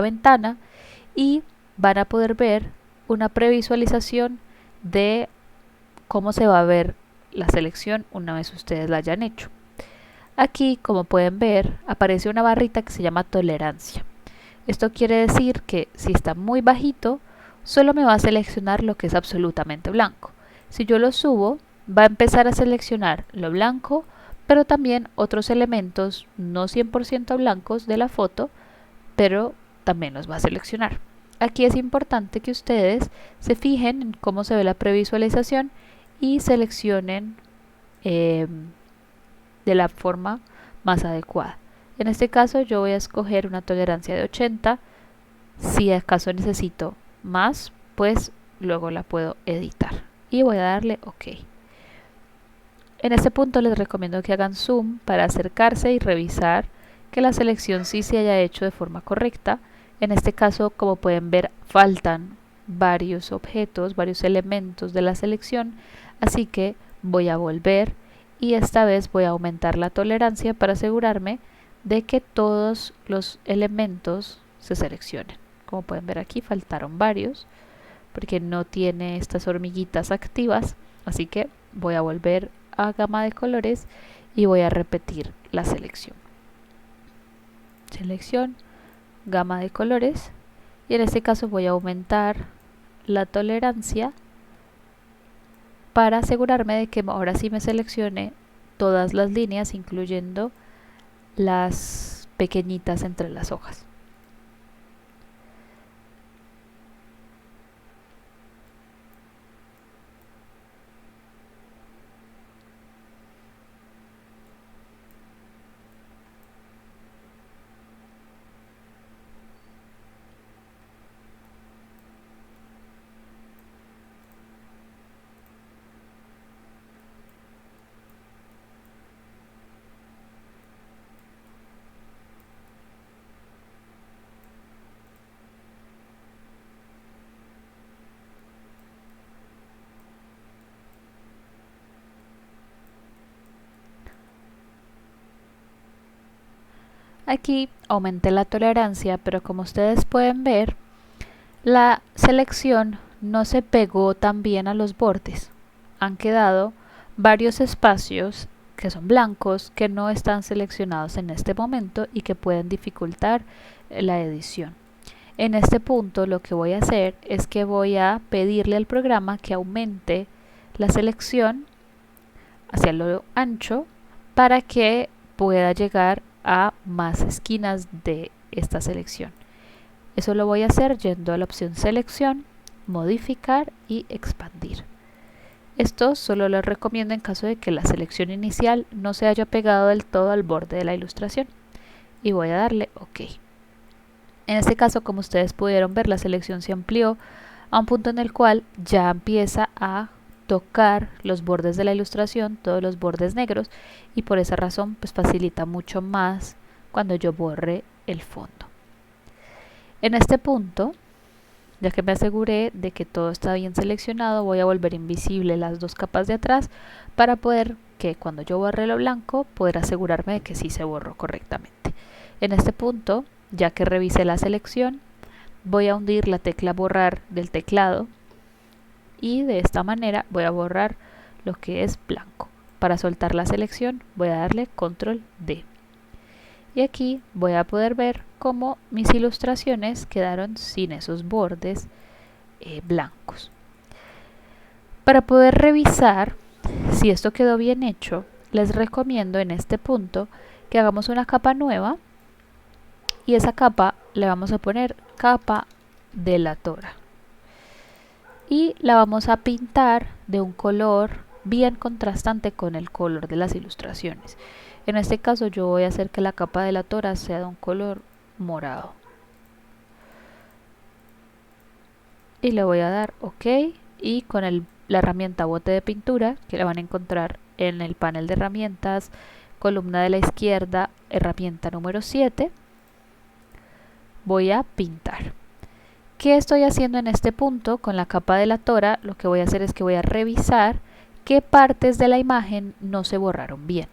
ventana y van a poder ver una previsualización de cómo se va a ver la selección una vez ustedes la hayan hecho. Aquí, como pueden ver, aparece una barrita que se llama tolerancia. Esto quiere decir que si está muy bajito, solo me va a seleccionar lo que es absolutamente blanco. Si yo lo subo, va a empezar a seleccionar lo blanco, pero también otros elementos no 100% blancos de la foto, pero también los va a seleccionar. Aquí es importante que ustedes se fijen en cómo se ve la previsualización y seleccionen de la forma más adecuada. En este caso yo voy a escoger una tolerancia de 80. Si acaso necesito más, pues luego la puedo editar. Y voy a darle OK. En este punto les recomiendo que hagan zoom para acercarse y revisar que la selección sí se haya hecho de forma correcta. En este caso, como pueden ver, faltan varios objetos, varios elementos de la selección, así que voy a volver y esta vez voy a aumentar la tolerancia para asegurarme de que todos los elementos se seleccionen. Como pueden ver aquí faltaron varios porque no tiene estas hormiguitas activas, así que voy a volver a gama de colores y voy a repetir la selección. Selección, gama de colores, y en este caso voy a aumentar la tolerancia para asegurarme de que ahora sí me seleccione todas las líneas, incluyendo las pequeñitas entre las hojas. Aquí aumenté la tolerancia, pero como ustedes pueden ver, la selección no se pegó tan bien a los bordes. Han quedado varios espacios que son blancos que no están seleccionados en este momento y que pueden dificultar la edición. En este punto lo que voy a hacer es que voy a pedirle al programa que aumente la selección hacia lo ancho para que pueda llegar a más esquinas de esta selección. Eso lo voy a hacer yendo a la opción selección, modificar y expandir. Esto solo lo recomiendo en caso de que la selección inicial no se haya pegado del todo al borde de la ilustración. Y voy a darle OK. En este caso, como ustedes pudieron ver, la selección se amplió a un punto en el cual ya empieza a tocar los bordes de la ilustración, todos los bordes negros, y por esa razón pues facilita mucho más cuando yo borre el fondo. En este punto, ya que me aseguré de que todo está bien seleccionado, voy a volver invisible las dos capas de atrás para poder que cuando yo borre lo blanco, poder asegurarme de que sí se borró correctamente. En este punto, ya que revisé la selección, voy a hundir la tecla borrar del teclado y de esta manera voy a borrar lo que es blanco. Para soltar la selección voy a darle control D. Y aquí voy a poder ver cómo mis ilustraciones quedaron sin esos bordes blancos. Para poder revisar si esto quedó bien hecho, les recomiendo en este punto que hagamos una capa nueva y esa capa le vamos a poner capa delatora y la vamos a pintar de un color bien contrastante con el color de las ilustraciones. En este caso yo voy a hacer que la capa delatora sea de un color morado y le voy a dar OK, y con la herramienta bote de pintura, que la van a encontrar en el panel de herramientas, columna de la izquierda, herramienta número 7, voy a pintar. ¿Qué estoy haciendo en este punto? Con la capa delatora lo que voy a hacer es que voy a revisar qué partes de la imagen no se borraron bien.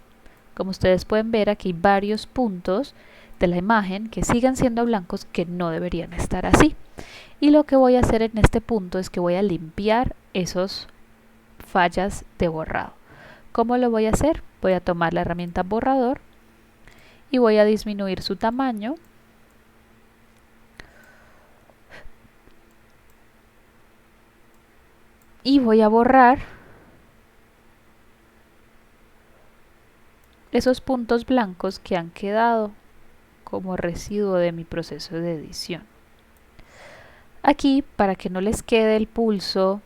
Como ustedes pueden ver, aquí hay varios puntos de la imagen que siguen siendo blancos que no deberían estar así. Y lo que voy a hacer en este punto es que voy a limpiar esos fallas de borrado. ¿Cómo lo voy a hacer? Voy a tomar la herramienta borrador y voy a disminuir su tamaño y voy a borrar esos puntos blancos que han quedado como residuo de mi proceso de edición. Aquí, para que no les quede el pulso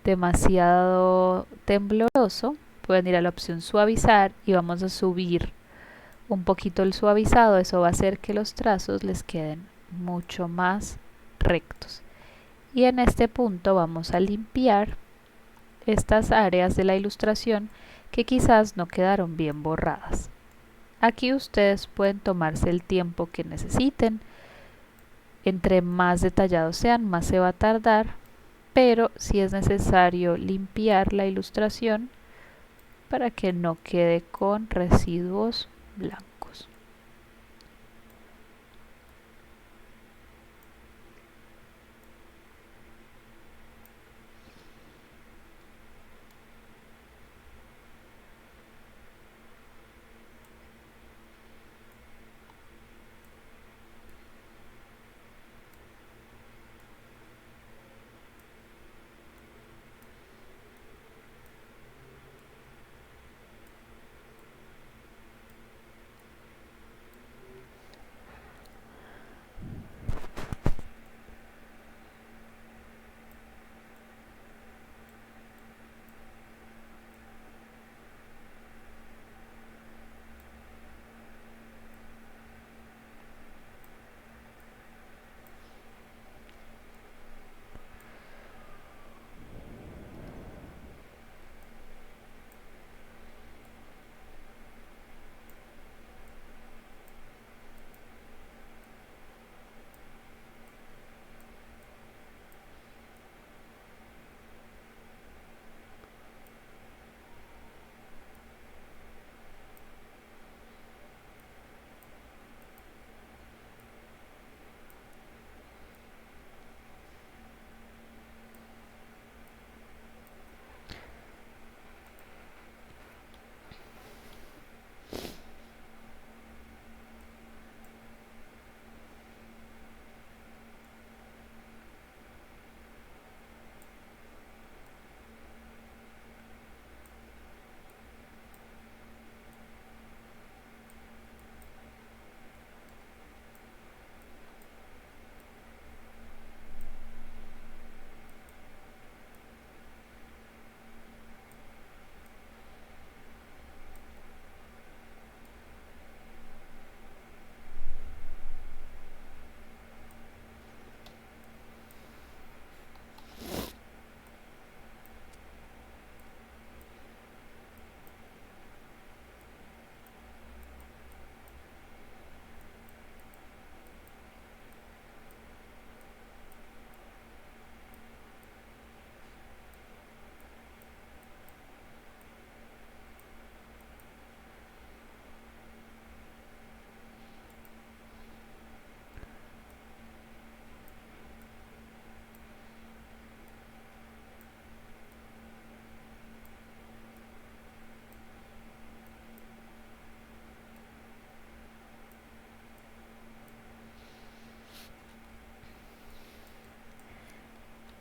demasiado tembloroso, pueden ir a la opción suavizar y vamos a subir un poquito el suavizado. Eso va a hacer que los trazos les queden mucho más rectos. Y en este punto vamos a limpiar estas áreas de la ilustración que quizás no quedaron bien borradas. Aquí ustedes pueden tomarse el tiempo que necesiten. Entre más detallados sean, más se va a tardar, pero sí es necesario limpiar la ilustración para que no quede con residuos blancos.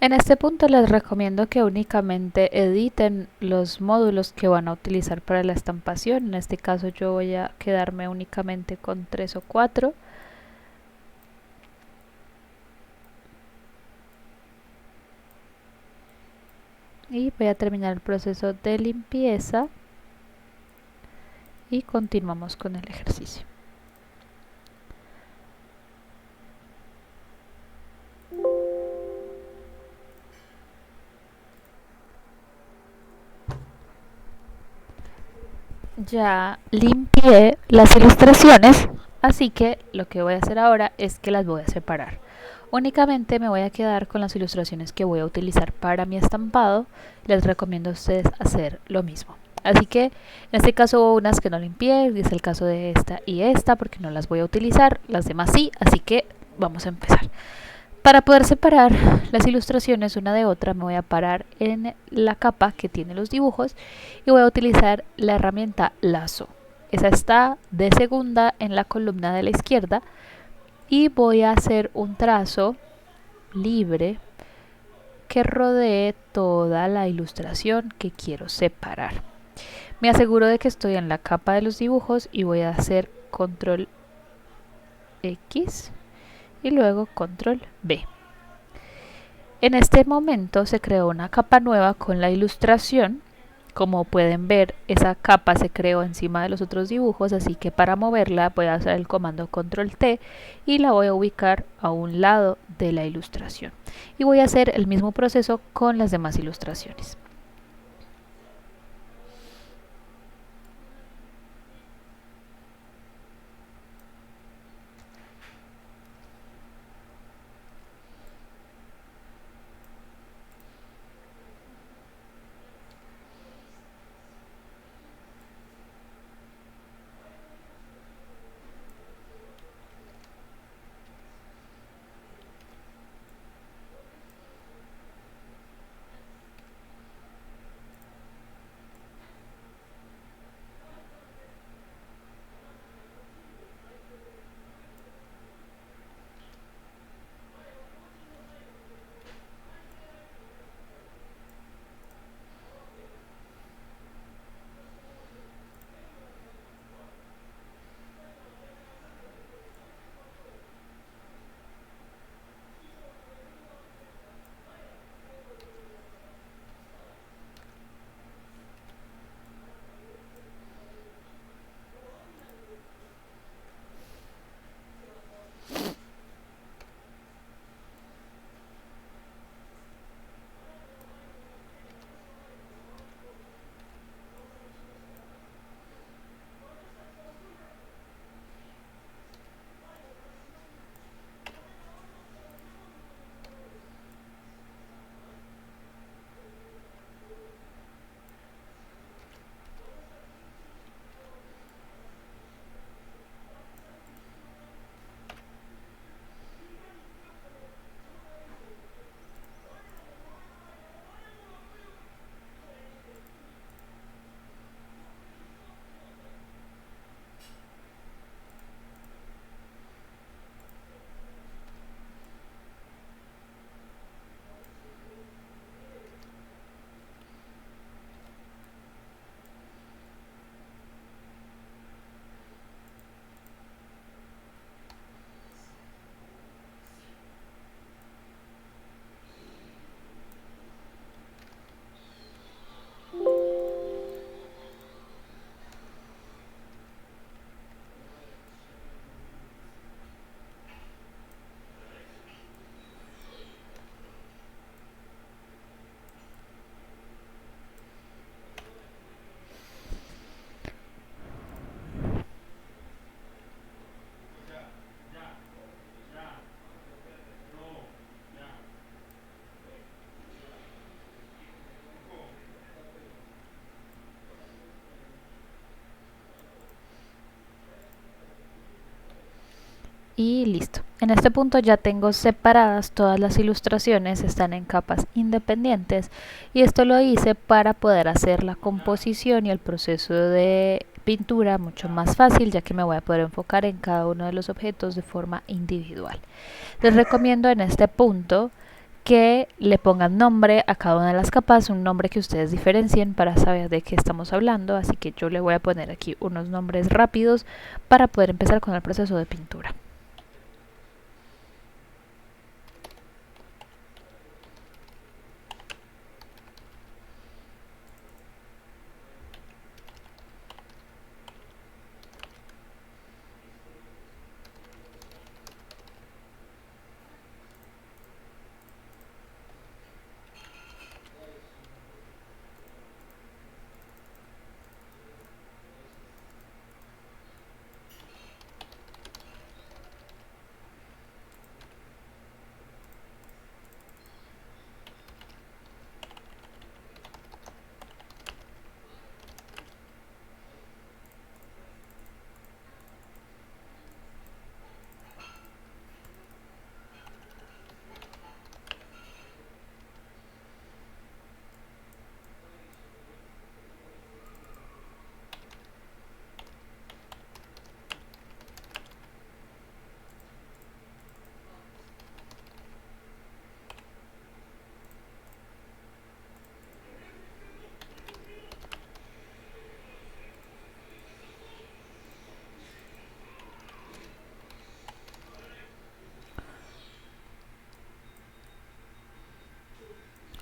En este punto les recomiendo que únicamente editen los módulos que van a utilizar para la estampación. En este caso yo voy a quedarme únicamente con 3 o 4. Y voy a terminar el proceso de limpieza y continuamos con el ejercicio. Ya limpié las ilustraciones, así que lo que voy a hacer ahora es que las voy a separar. Únicamente me voy a quedar con las ilustraciones que voy a utilizar para mi estampado. Les recomiendo a ustedes hacer lo mismo. Así que en este caso hubo unas que no limpié, es el caso de esta y esta porque no las voy a utilizar, las demás sí, así que vamos a empezar. Para poder separar las ilustraciones una de otra me voy a parar en la capa que tiene los dibujos y voy a utilizar la herramienta lazo. Esa está de segunda en la columna de la izquierda y voy a hacer un trazo libre que rodee toda la ilustración que quiero separar. Me aseguro de que estoy en la capa de los dibujos y voy a hacer control X y luego control B. En este momento se creó una capa nueva con la ilustración. Como pueden ver, esa capa se creó encima de los otros dibujos, así que para moverla voy a hacer el comando control T y la voy a ubicar a un lado de la ilustración. Y voy a hacer el mismo proceso con las demás ilustraciones. Y listo. En este punto ya tengo separadas todas las ilustraciones, están en capas independientes y esto lo hice para poder hacer la composición y el proceso de pintura mucho más fácil, ya que me voy a poder enfocar en cada uno de los objetos de forma individual. Les recomiendo en este punto que le pongan nombre a cada una de las capas, un nombre que ustedes diferencien para saber de qué estamos hablando. Así que yo le voy a poner aquí unos nombres rápidos para poder empezar con el proceso de pintura.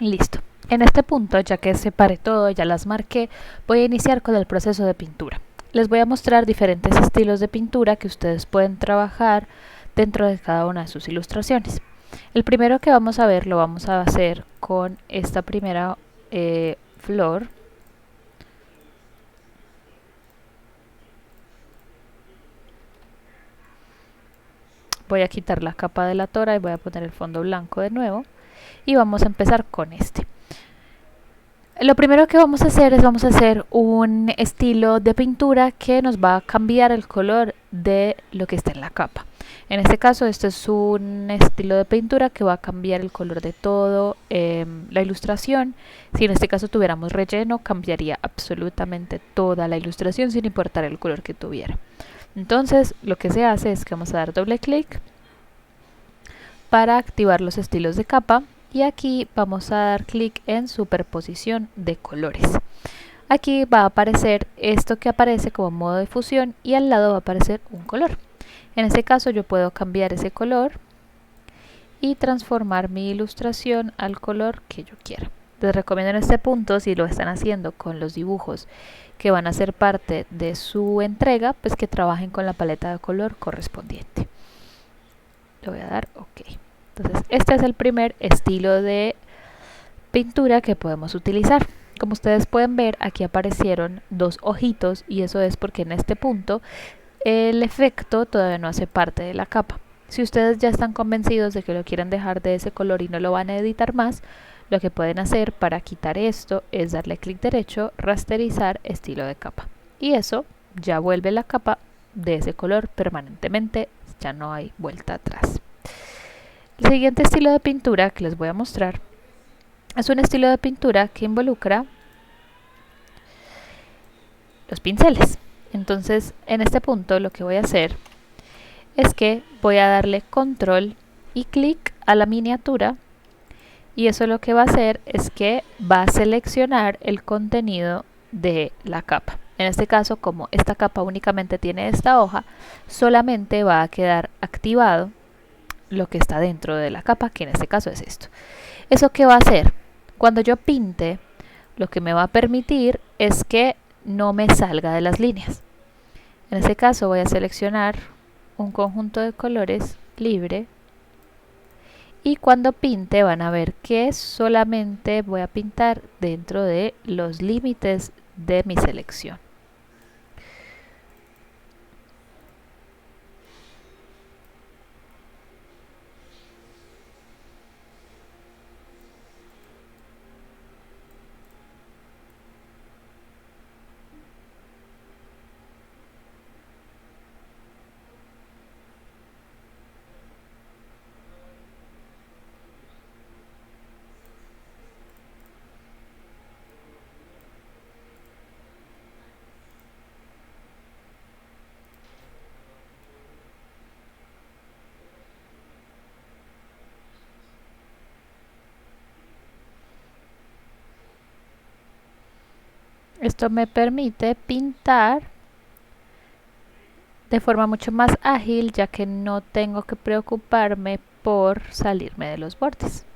Listo. En este punto, ya que separé todo, ya las marqué, voy a iniciar con el proceso de pintura. Les voy a mostrar diferentes estilos de pintura que ustedes pueden trabajar dentro de cada una de sus ilustraciones. El primero que vamos a ver lo vamos a hacer con esta primera flor. Voy a quitar la capa de la tora y voy a poner el fondo blanco de nuevo. Y vamos a empezar con este. Lo primero que vamos a hacer es un estilo de pintura que nos va a cambiar el color de lo que está en la capa. En este caso, este es un estilo de pintura que va a cambiar el color de todo la ilustración. Si en este caso tuviéramos relleno, cambiaría absolutamente toda la ilustración sin importar el color que tuviera. Entonces, lo que se hace es que vamos a dar doble clic para activar los estilos de capa. Y aquí vamos a dar clic en superposición de colores. Aquí va a aparecer esto que aparece como modo de fusión y al lado va a aparecer un color. En este caso yo puedo cambiar ese color y transformar mi ilustración al color que yo quiera. Les recomiendo en este punto, si lo están haciendo con los dibujos que van a ser parte de su entrega, pues que trabajen con la paleta de color correspondiente. Le voy a dar OK. Entonces este es el primer estilo de pintura que podemos utilizar. Como ustedes pueden ver, aquí aparecieron dos ojitos y eso es porque en este punto el efecto todavía no hace parte de la capa. Si ustedes ya están convencidos de que lo quieren dejar de ese color y no lo van a editar más, lo que pueden hacer para quitar esto es darle clic derecho, rasterizar estilo de capa. Y eso ya vuelve la capa de ese color permanentemente, ya no hay vuelta atrás. El siguiente estilo de pintura que les voy a mostrar es un estilo de pintura que involucra los pinceles. Entonces, en este punto lo que voy a hacer es que voy a darle control y clic a la miniatura y eso lo que va a hacer es que va a seleccionar el contenido de la capa. En este caso, como esta capa únicamente tiene esta hoja, solamente va a quedar activado lo que está dentro de la capa, que en este caso es esto. ¿Eso qué va a hacer? Cuando yo pinte, lo que me va a permitir es que no me salga de las líneas. En este caso voy a seleccionar un conjunto de colores libre y cuando pinte van a ver que solamente voy a pintar dentro de los límites de mi selección. Esto me permite pintar de forma mucho más ágil, ya que no tengo que preocuparme por salirme de los bordes.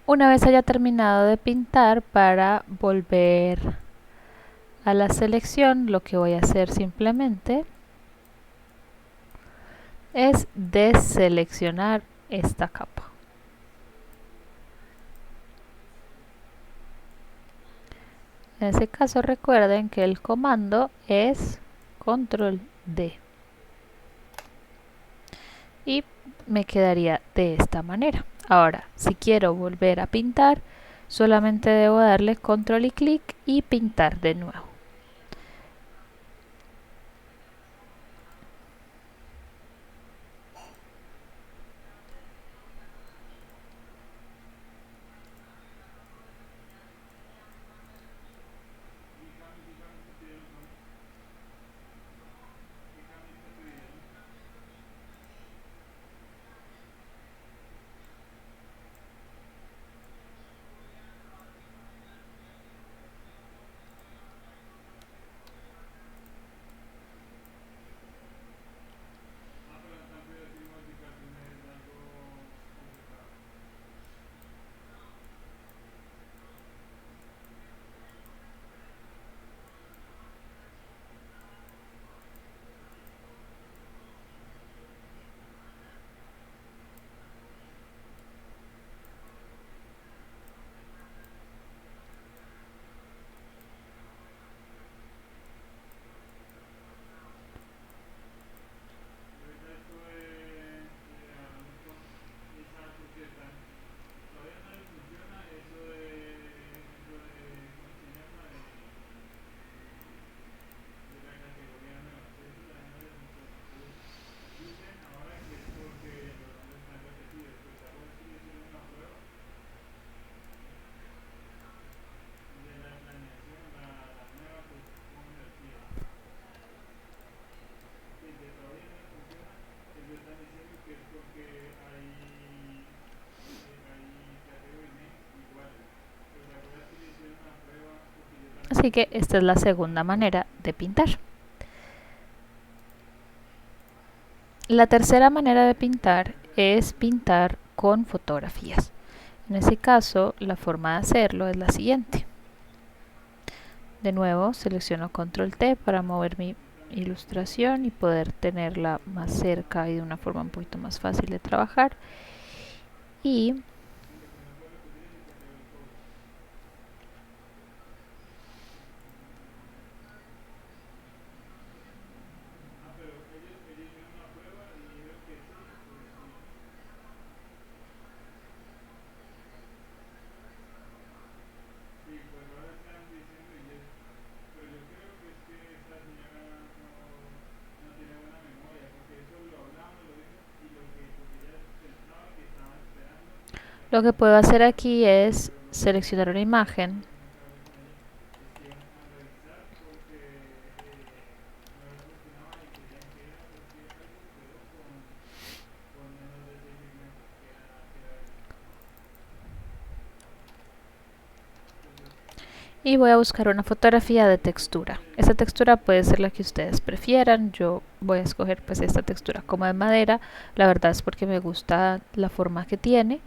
Una vez haya terminado de pintar, para volver a la selección, lo que voy a hacer simplemente es deseleccionar esta capa. En ese caso recuerden que el comando es control D y me quedaría de esta manera. Ahora, si quiero volver a pintar, solamente debo darle control y clic y pintar de nuevo. Así que esta es la segunda manera de pintar. La tercera manera de pintar es pintar con fotografías. En ese caso, la forma de hacerlo es la siguiente. De nuevo, selecciono control T para mover mi ilustración y poder tenerla más cerca y de una forma un poquito más fácil de trabajar. Y lo que puedo hacer aquí es seleccionar una imagen y voy a buscar una fotografía de textura. Esta textura puede ser la que ustedes prefieran. Yo voy a escoger pues esta textura como de madera. La verdad es porque me gusta la forma que tiene.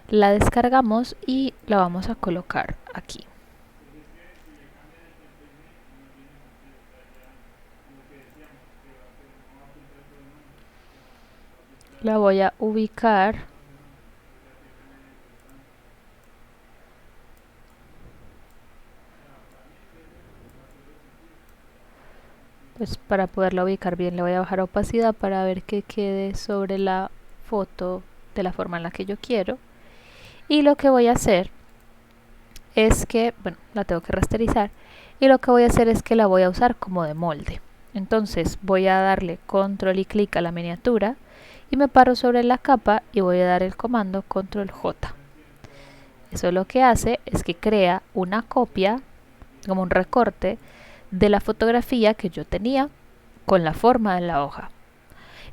La descargamos y la vamos a colocar aquí. la voy a ubicar pues para poderla ubicar bien le voy a bajar opacidad para ver que quede sobre la foto de la forma en la que yo quiero. Y lo que voy a hacer es que, bueno, la tengo que rasterizar, y lo que voy a hacer es que la voy a usar como de molde. Entonces voy a darle control y clic a la miniatura y me paro sobre la capa y voy a dar el comando control J. Eso lo que hace es que crea una copia, como un recorte, de la fotografía que yo tenía con la forma de la hoja.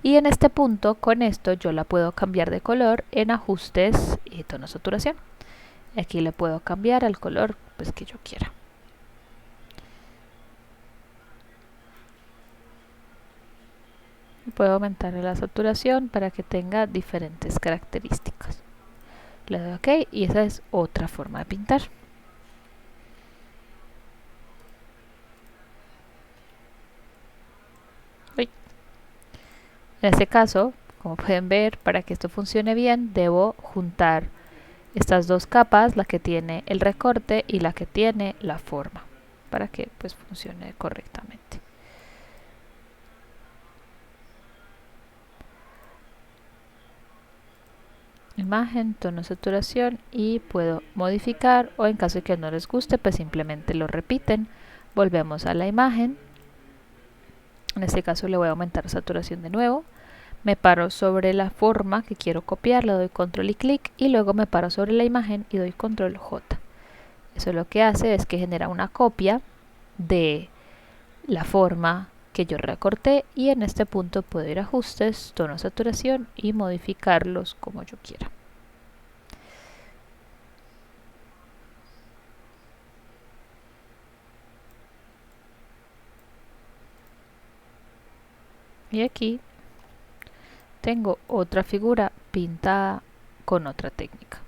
Y en este punto, con esto, yo la puedo cambiar de color en ajustes y tono saturación. Aquí le puedo cambiar al color pues, que yo quiera. Puedo aumentar la saturación para que tenga diferentes características. Le doy OK y esa es otra forma de pintar. En este caso, como pueden ver, para que esto funcione bien, debo juntar estas dos capas, la que tiene el recorte y la que tiene la forma, para que pues funcione correctamente. Imagen, tono, saturación, y puedo modificar, o en caso de que no les guste pues simplemente lo repiten. Volvemos a la imagen, en este caso le voy a aumentar saturación de nuevo, me paro sobre la forma que quiero copiar, le doy control y clic, y luego me paro sobre la imagen y doy control J. Eso lo que hace es que genera una copia de la forma que yo recorté, y en este punto puedo ir a ajustes, tono, saturación y modificarlos como yo quiera. Y aquí tengo otra figura pintada con otra técnica.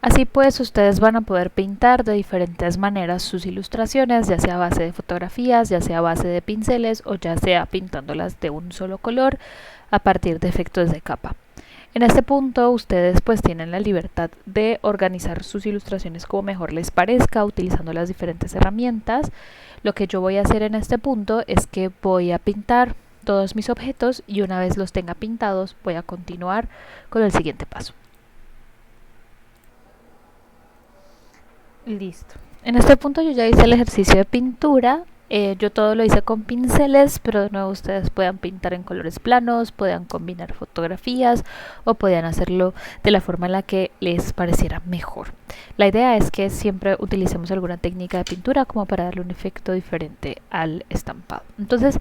Así pues, ustedes van a poder pintar de diferentes maneras sus ilustraciones, ya sea a base de fotografías, ya sea a base de pinceles o ya sea pintándolas de un solo color a partir de efectos de capa. En este punto ustedes pues tienen la libertad de organizar sus ilustraciones como mejor les parezca, utilizando las diferentes herramientas. Lo que yo voy a hacer en este punto es que voy a pintar todos mis objetos, y una vez los tenga pintados voy a continuar con el siguiente paso. Listo. En este punto yo ya hice el ejercicio de pintura. Yo todo lo hice con pinceles, pero de nuevo ustedes puedan pintar en colores planos, puedan combinar fotografías o puedan hacerlo de la forma en la que les pareciera mejor. La idea es que siempre utilicemos alguna técnica de pintura como para darle un efecto diferente al estampado. Entonces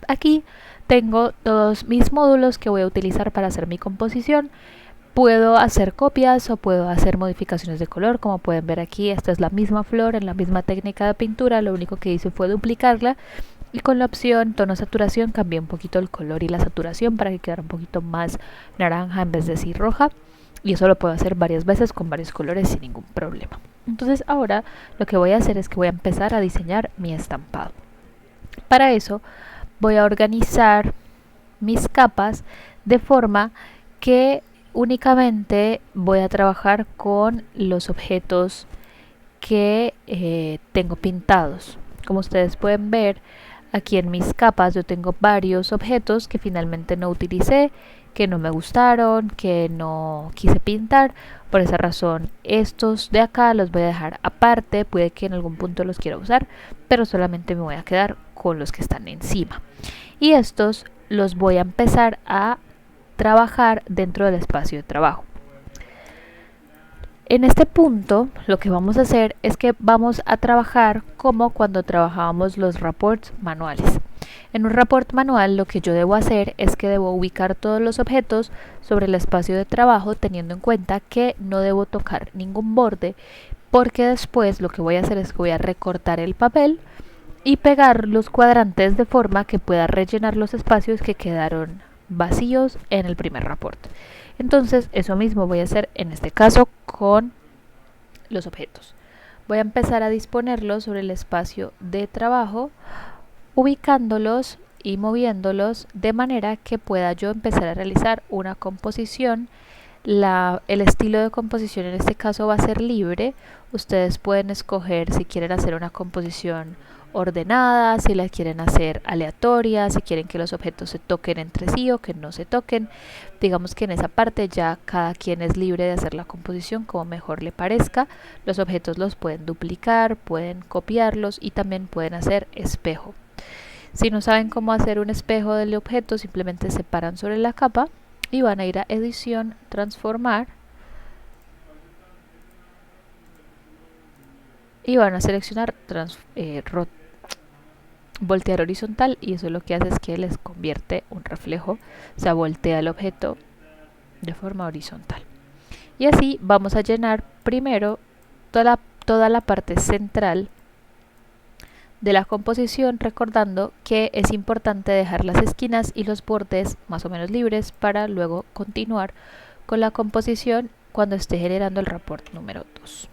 aquí tengo todos mis módulos que voy a utilizar para hacer mi composición. Puedo hacer copias o puedo hacer modificaciones de color. Como pueden ver aquí, esta es la misma flor en la misma técnica de pintura, lo único que hice fue duplicarla, y con la opción tono saturación cambié un poquito el color y la saturación para que quedara un poquito más naranja en vez de decir roja, y eso lo puedo hacer varias veces con varios colores sin ningún problema. Entonces ahora lo que voy a hacer es que voy a empezar a diseñar mi estampado. Para eso voy a organizar mis capas de forma que únicamente voy a trabajar con los objetos que tengo pintados. Como ustedes pueden ver, aquí en mis capas yo tengo varios objetos que finalmente no utilicé, que no me gustaron, que no quise pintar. Por esa razón, estos de acá los voy a dejar aparte. Puede que en algún punto los quiera usar, pero solamente me voy a quedar con los que están encima. Y estos los voy a empezar a trabajar dentro del espacio de trabajo. En este punto lo que vamos a hacer es que vamos a trabajar como cuando trabajábamos los reports manuales. En un report manual lo que yo debo hacer es que debo ubicar todos los objetos sobre el espacio de trabajo teniendo en cuenta que no debo tocar ningún borde, porque después lo que voy a hacer es que voy a recortar el papel y pegar los cuadrantes de forma que pueda rellenar los espacios que quedaron vacíos en el primer report. Entonces eso mismo voy a hacer en este caso con los objetos. Voy a empezar a disponerlos sobre el espacio de trabajo, ubicándolos y moviéndolos de manera que pueda yo empezar a realizar una composición. El estilo de composición en este caso va a ser libre. Ustedes pueden escoger si quieren hacer una composición ordenada, si la quieren hacer aleatoria, si quieren que los objetos se toquen entre sí o que no se toquen. Digamos que en esa parte ya cada quien es libre de hacer la composición como mejor le parezca. Los objetos los pueden duplicar, pueden copiarlos y también pueden hacer espejo. Si no saben cómo hacer un espejo del objeto, simplemente se paran sobre la capa y van a ir a edición, transformar y van a seleccionar voltear horizontal, y eso lo que hace es que les convierte un reflejo, o sea, voltea el objeto de forma horizontal. Y así vamos a llenar primero toda la parte central de la composición, recordando que es importante dejar las esquinas y los bordes más o menos libres para luego continuar con la composición cuando esté generando el report número 2.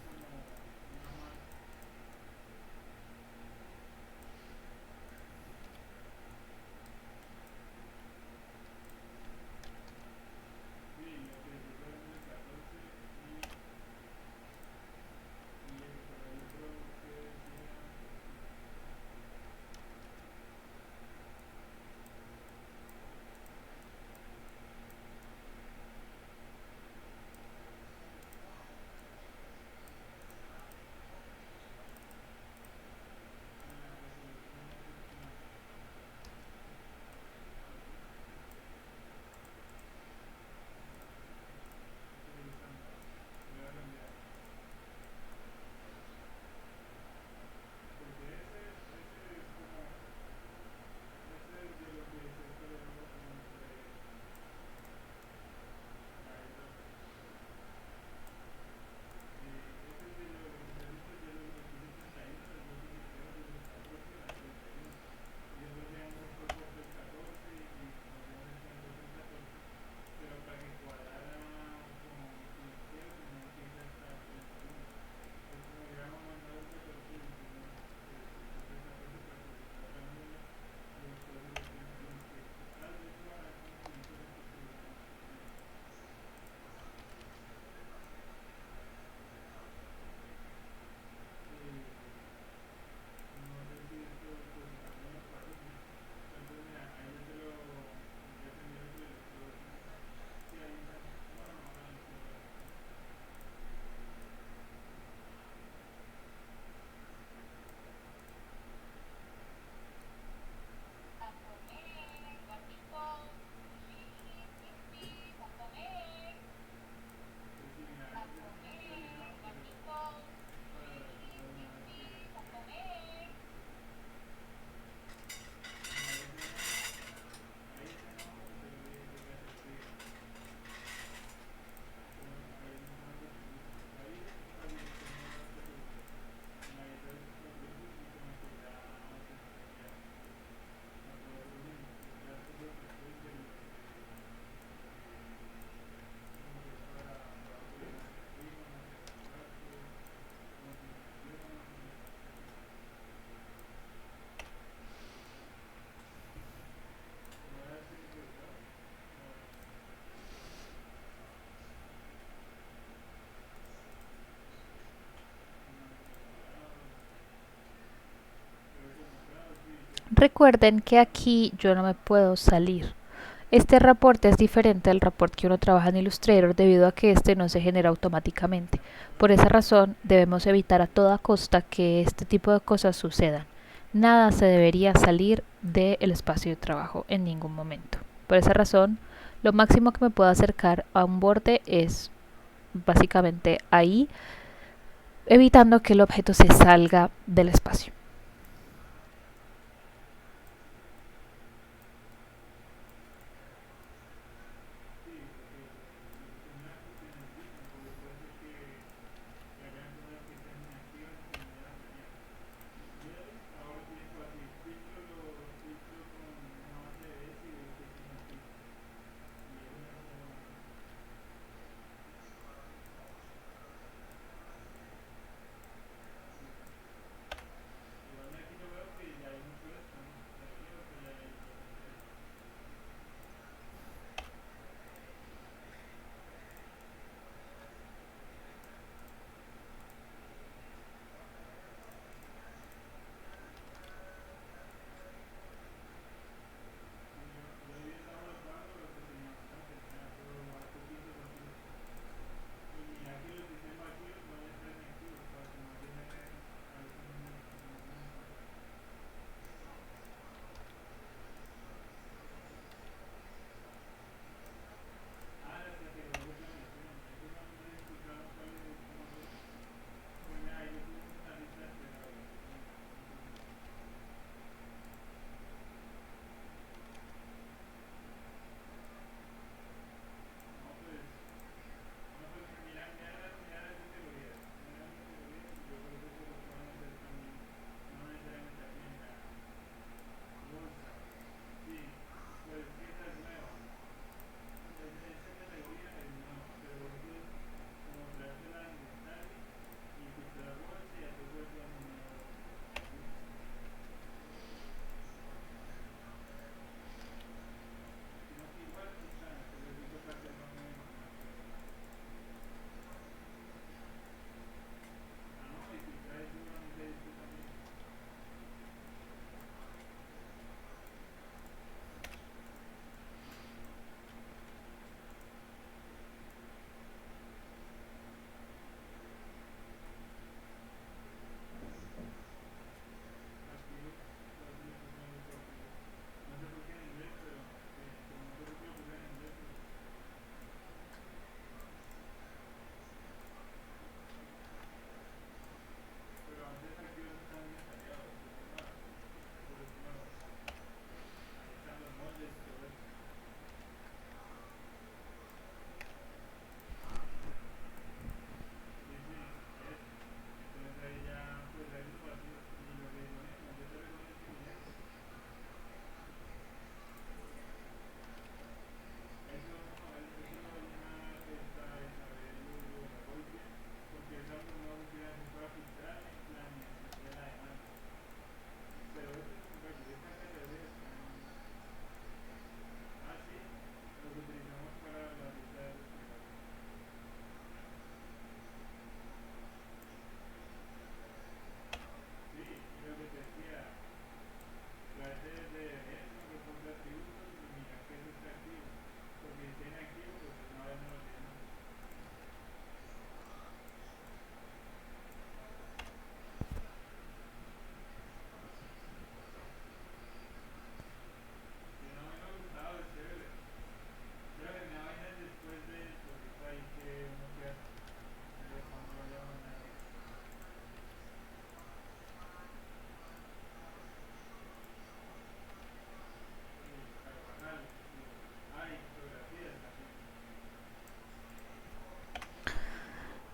Recuerden que aquí yo no me puedo salir. Este reporte es diferente al reporte que uno trabaja en Illustrator debido a que este no se genera automáticamente. Por esa razón debemos evitar a toda costa que este tipo de cosas sucedan. Nada se debería salir del espacio de trabajo en ningún momento. Por esa razón, lo máximo que me puedo acercar a un borde es básicamente ahí, evitando que el objeto se salga del espacio.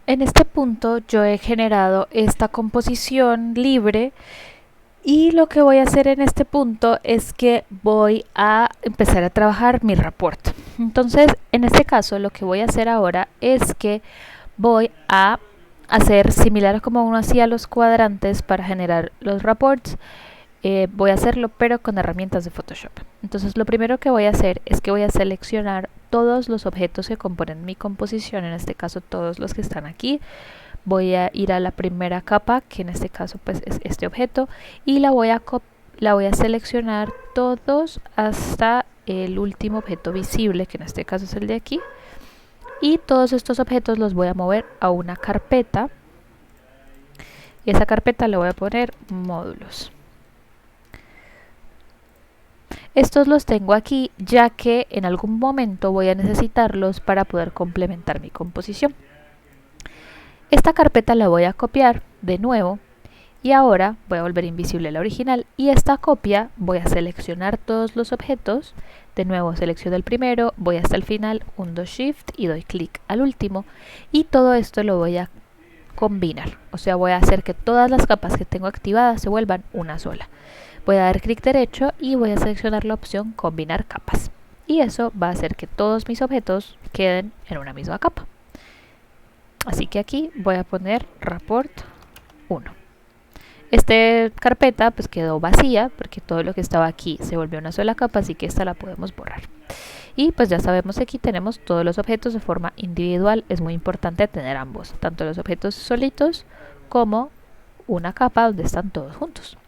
En este punto yo he generado esta composición libre y lo que voy a hacer en este punto es que voy a empezar a trabajar mi report. Entonces, en este caso, lo que voy a hacer ahora es que voy a hacer similar a como uno hacía los cuadrantes para generar los reports. Voy a hacerlo pero con herramientas de Photoshop. Entonces lo primero que voy a hacer es que voy a seleccionar todos los objetos que componen mi composición, en este caso todos los que están aquí. Voy a ir a la primera capa, que en este caso pues es este objeto, y la voy a seleccionar todos hasta el último objeto visible, que en este caso es el de aquí. Y todos estos objetos los voy a mover a una carpeta. Y esa carpeta le voy a poner módulos. Estos los tengo aquí ya que en algún momento voy a necesitarlos para poder complementar mi composición. Esta carpeta la voy a copiar de nuevo y ahora voy a volver invisible la original, y esta copia voy a seleccionar todos los objetos. De nuevo selecciono el primero, voy hasta el final, hundo Shift y doy clic al último, y todo esto lo voy a combinar, o sea voy a hacer que todas las capas que tengo activadas se vuelvan una sola. Voy a dar clic derecho y voy a seleccionar la opción combinar capas, y eso va a hacer que todos mis objetos queden en una misma capa. Así que aquí voy a poner report 1. Esta carpeta pues quedó vacía porque todo lo que estaba aquí se volvió una sola capa, así que esta la podemos borrar. Y pues ya sabemos que aquí tenemos todos los objetos de forma individual. Es muy importante tener ambos, tanto los objetos solitos como una capa donde están todos juntos.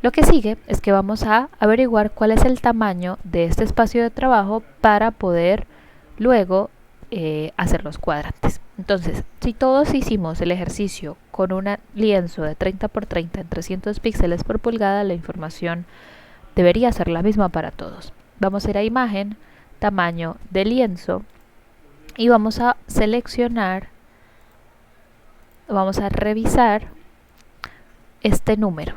Lo que sigue es que vamos a averiguar cuál es el tamaño de este espacio de trabajo para poder luego hacer los cuadrantes. Entonces, si todos hicimos el ejercicio con un lienzo de 30 por 30 en 300 píxeles por pulgada, la información debería ser la misma para todos. Vamos a ir a imagen, tamaño de lienzo, y vamos a seleccionar, vamos a revisar este número.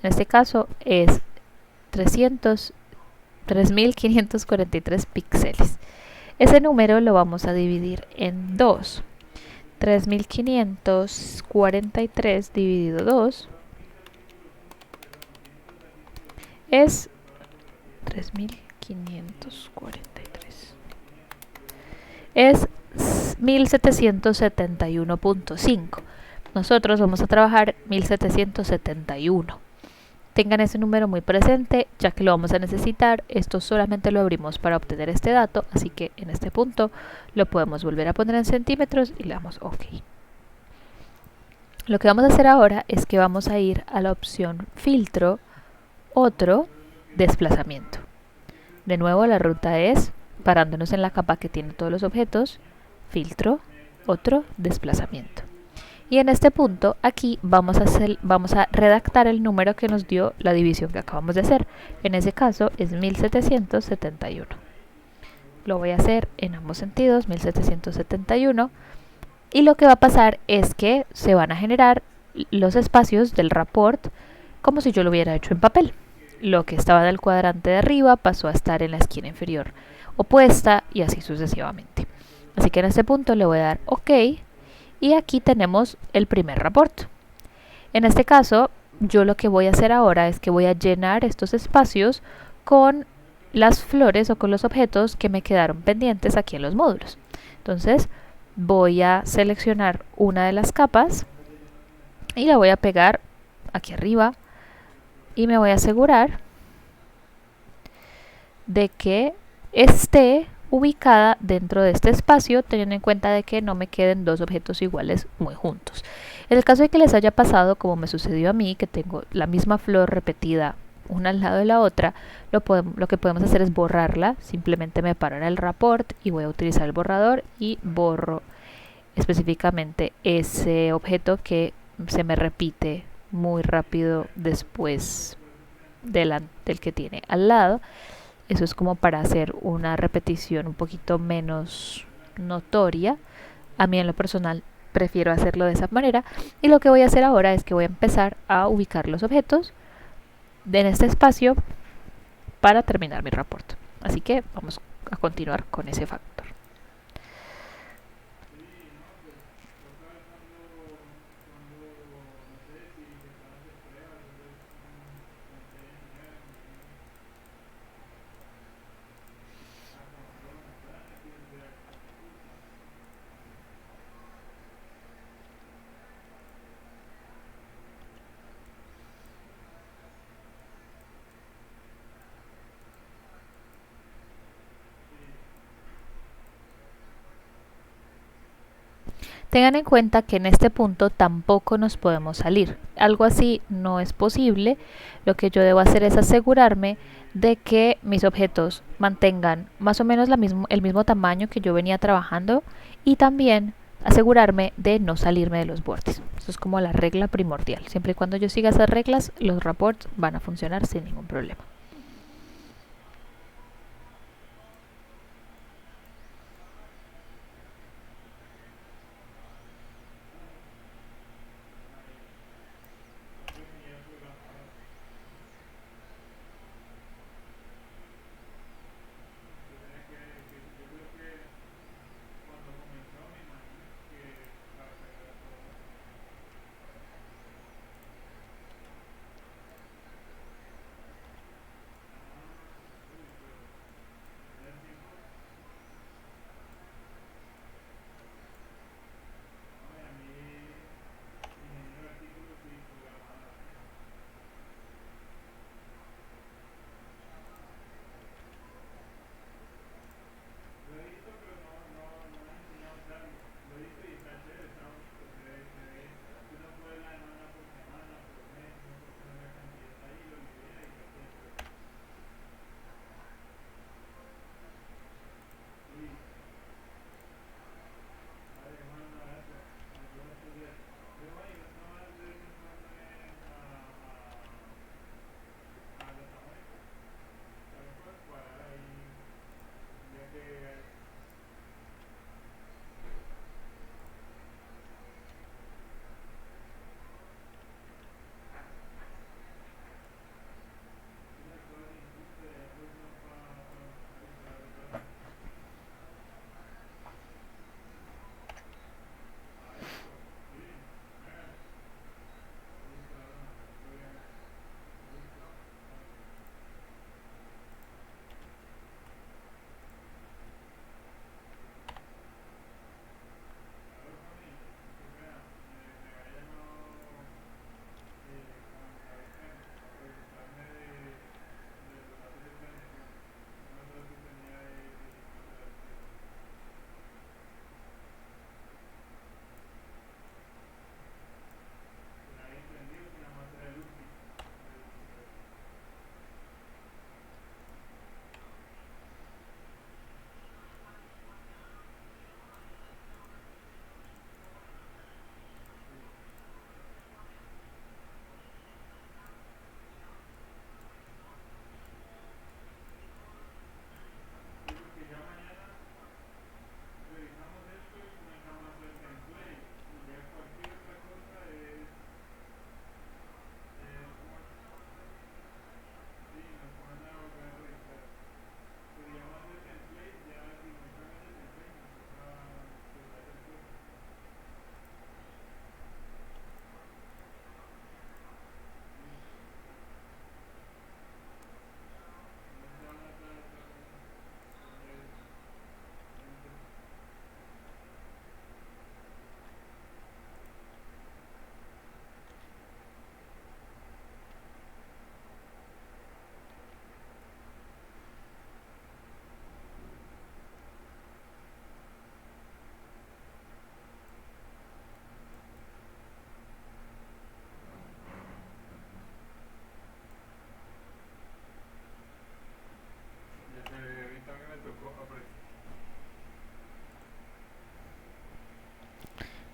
En este caso es 3543 píxeles. Ese número lo vamos a dividir en 2. 3543 dividido 2 es 3543. Es 1771.5. Nosotros vamos a trabajar 1771. Tengan ese número muy presente, ya que lo vamos a necesitar. Esto solamente lo abrimos para obtener este dato, así que en este punto lo podemos volver a poner en centímetros y le damos OK. Lo que vamos a hacer ahora es que vamos a ir a la opción filtro, otro, desplazamiento. De nuevo la ruta es parándonos en la capa que tiene todos los objetos, filtro, otro, desplazamiento. Y en este punto aquí vamos a redactar el número que nos dio la división que acabamos de hacer. En ese caso es 1771. Lo voy a hacer en ambos sentidos, 1771. Y lo que va a pasar es que se van a generar los espacios del report como si yo lo hubiera hecho en papel. Lo que estaba en el cuadrante de arriba pasó a estar en la esquina inferior opuesta y así sucesivamente. Así que en este punto le voy a dar OK. Y aquí tenemos el primer report. En este caso, yo lo que voy a hacer ahora es que voy a llenar estos espacios con las flores o con los objetos que me quedaron pendientes aquí en los módulos. Entonces, voy a seleccionar una de las capas y la voy a pegar aquí arriba y me voy a asegurar de que esté ubicada dentro de este espacio, teniendo en cuenta de que no me queden dos objetos iguales muy juntos. En el caso de que les haya pasado como me sucedió a mí, que tengo la misma flor repetida una al lado de la otra, lo que podemos hacer es borrarla. Simplemente me paro en el report y voy a utilizar el borrador y borro específicamente ese objeto que se me repite muy rápido después del que tiene al lado. Eso es como para hacer una repetición un poquito menos notoria. A mí en lo personal prefiero hacerlo de esa manera. Y lo que voy a hacer ahora es que voy a empezar a ubicar los objetos en este espacio para terminar mi report. Así que vamos a continuar con ese factor. Tengan en cuenta que en este punto tampoco nos podemos salir. Algo así no es posible. Lo que yo debo hacer es asegurarme de que mis objetos mantengan más o menos el mismo tamaño que yo venía trabajando y también asegurarme de no salirme de los bordes. Eso es como la regla primordial. Siempre y cuando yo siga esas reglas, los reports van a funcionar sin ningún problema.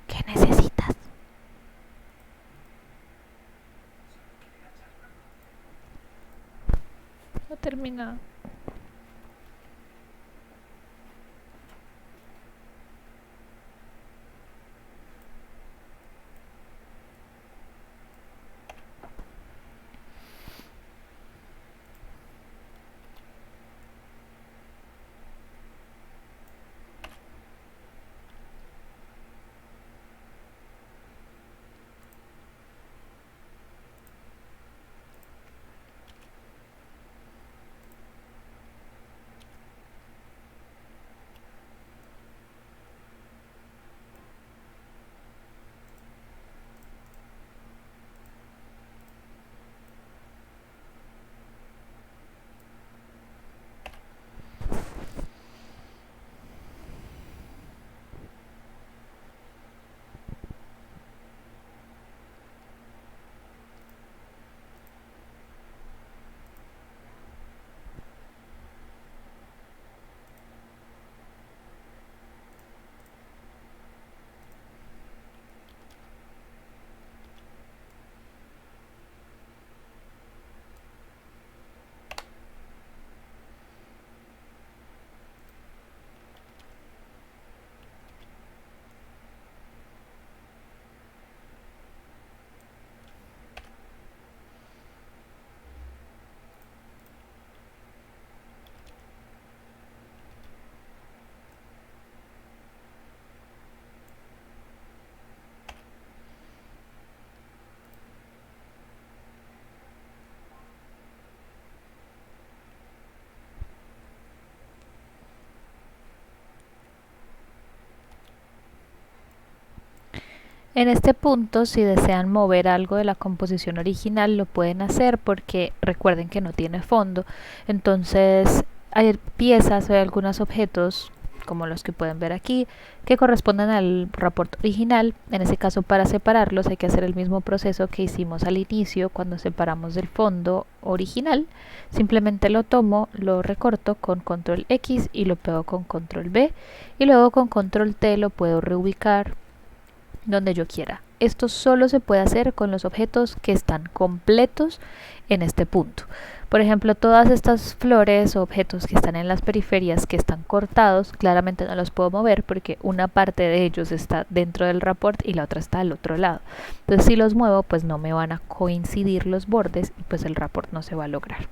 ¿Qué necesitas? No termina. En este punto, si desean mover algo de la composición original, lo pueden hacer porque recuerden que no tiene fondo. Entonces, hay piezas o hay algunos objetos, como los que pueden ver aquí, que corresponden al report original. En ese caso, para separarlos hay que hacer el mismo proceso que hicimos al inicio cuando separamos del fondo original. Simplemente lo tomo, lo recorto con control X y lo pego con control B, y luego con control T lo puedo reubicar donde yo quiera. Esto solo se puede hacer con los objetos que están completos en este punto. Por ejemplo, todas estas flores o objetos que están en las periferias que están cortados, claramente no los puedo mover porque una parte de ellos está dentro del report y la otra está al otro lado. Entonces, si los muevo, pues no me van a coincidir los bordes y pues el report no se va a lograr.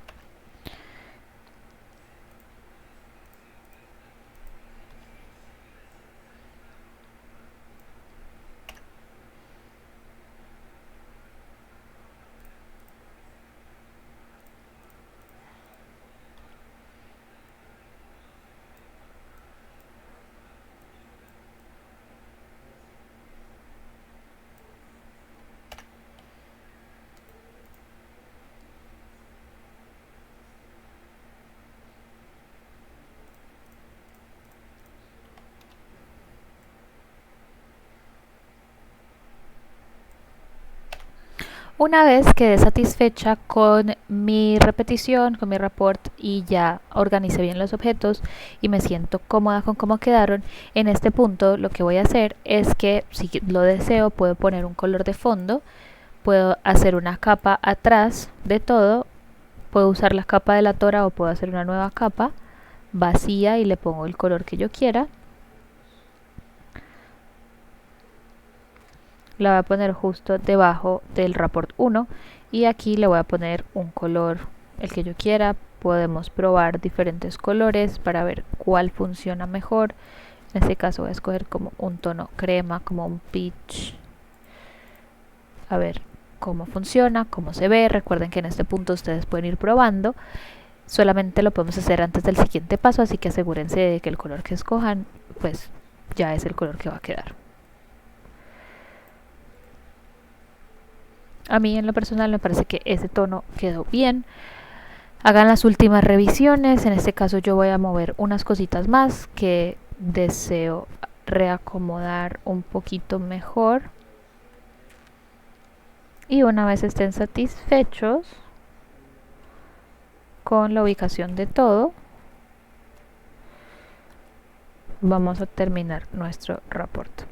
Una vez quedé satisfecha con mi repetición, con mi report y ya organicé bien los objetos y me siento cómoda con cómo quedaron, en este punto lo que voy a hacer es que si lo deseo puedo poner un color de fondo, puedo hacer una capa atrás de todo, puedo usar la capa de la tora o puedo hacer una nueva capa vacía y le pongo el color que yo quiera. La voy a poner justo debajo del report 1 y aquí le voy a poner un color, el que yo quiera. Podemos probar diferentes colores para ver cuál funciona mejor. En este caso voy a escoger como un tono crema, como un peach. A ver cómo funciona, cómo se ve. Recuerden que en este punto ustedes pueden ir probando. Solamente lo podemos hacer antes del siguiente paso, así que asegúrense de que el color que escojan pues ya es el color que va a quedar. A mí en lo personal me parece que ese tono quedó bien. Hagan las últimas revisiones. En este caso yo voy a mover unas cositas más que deseo reacomodar un poquito mejor. Y una vez estén satisfechos con la ubicación de todo, vamos a terminar nuestro report.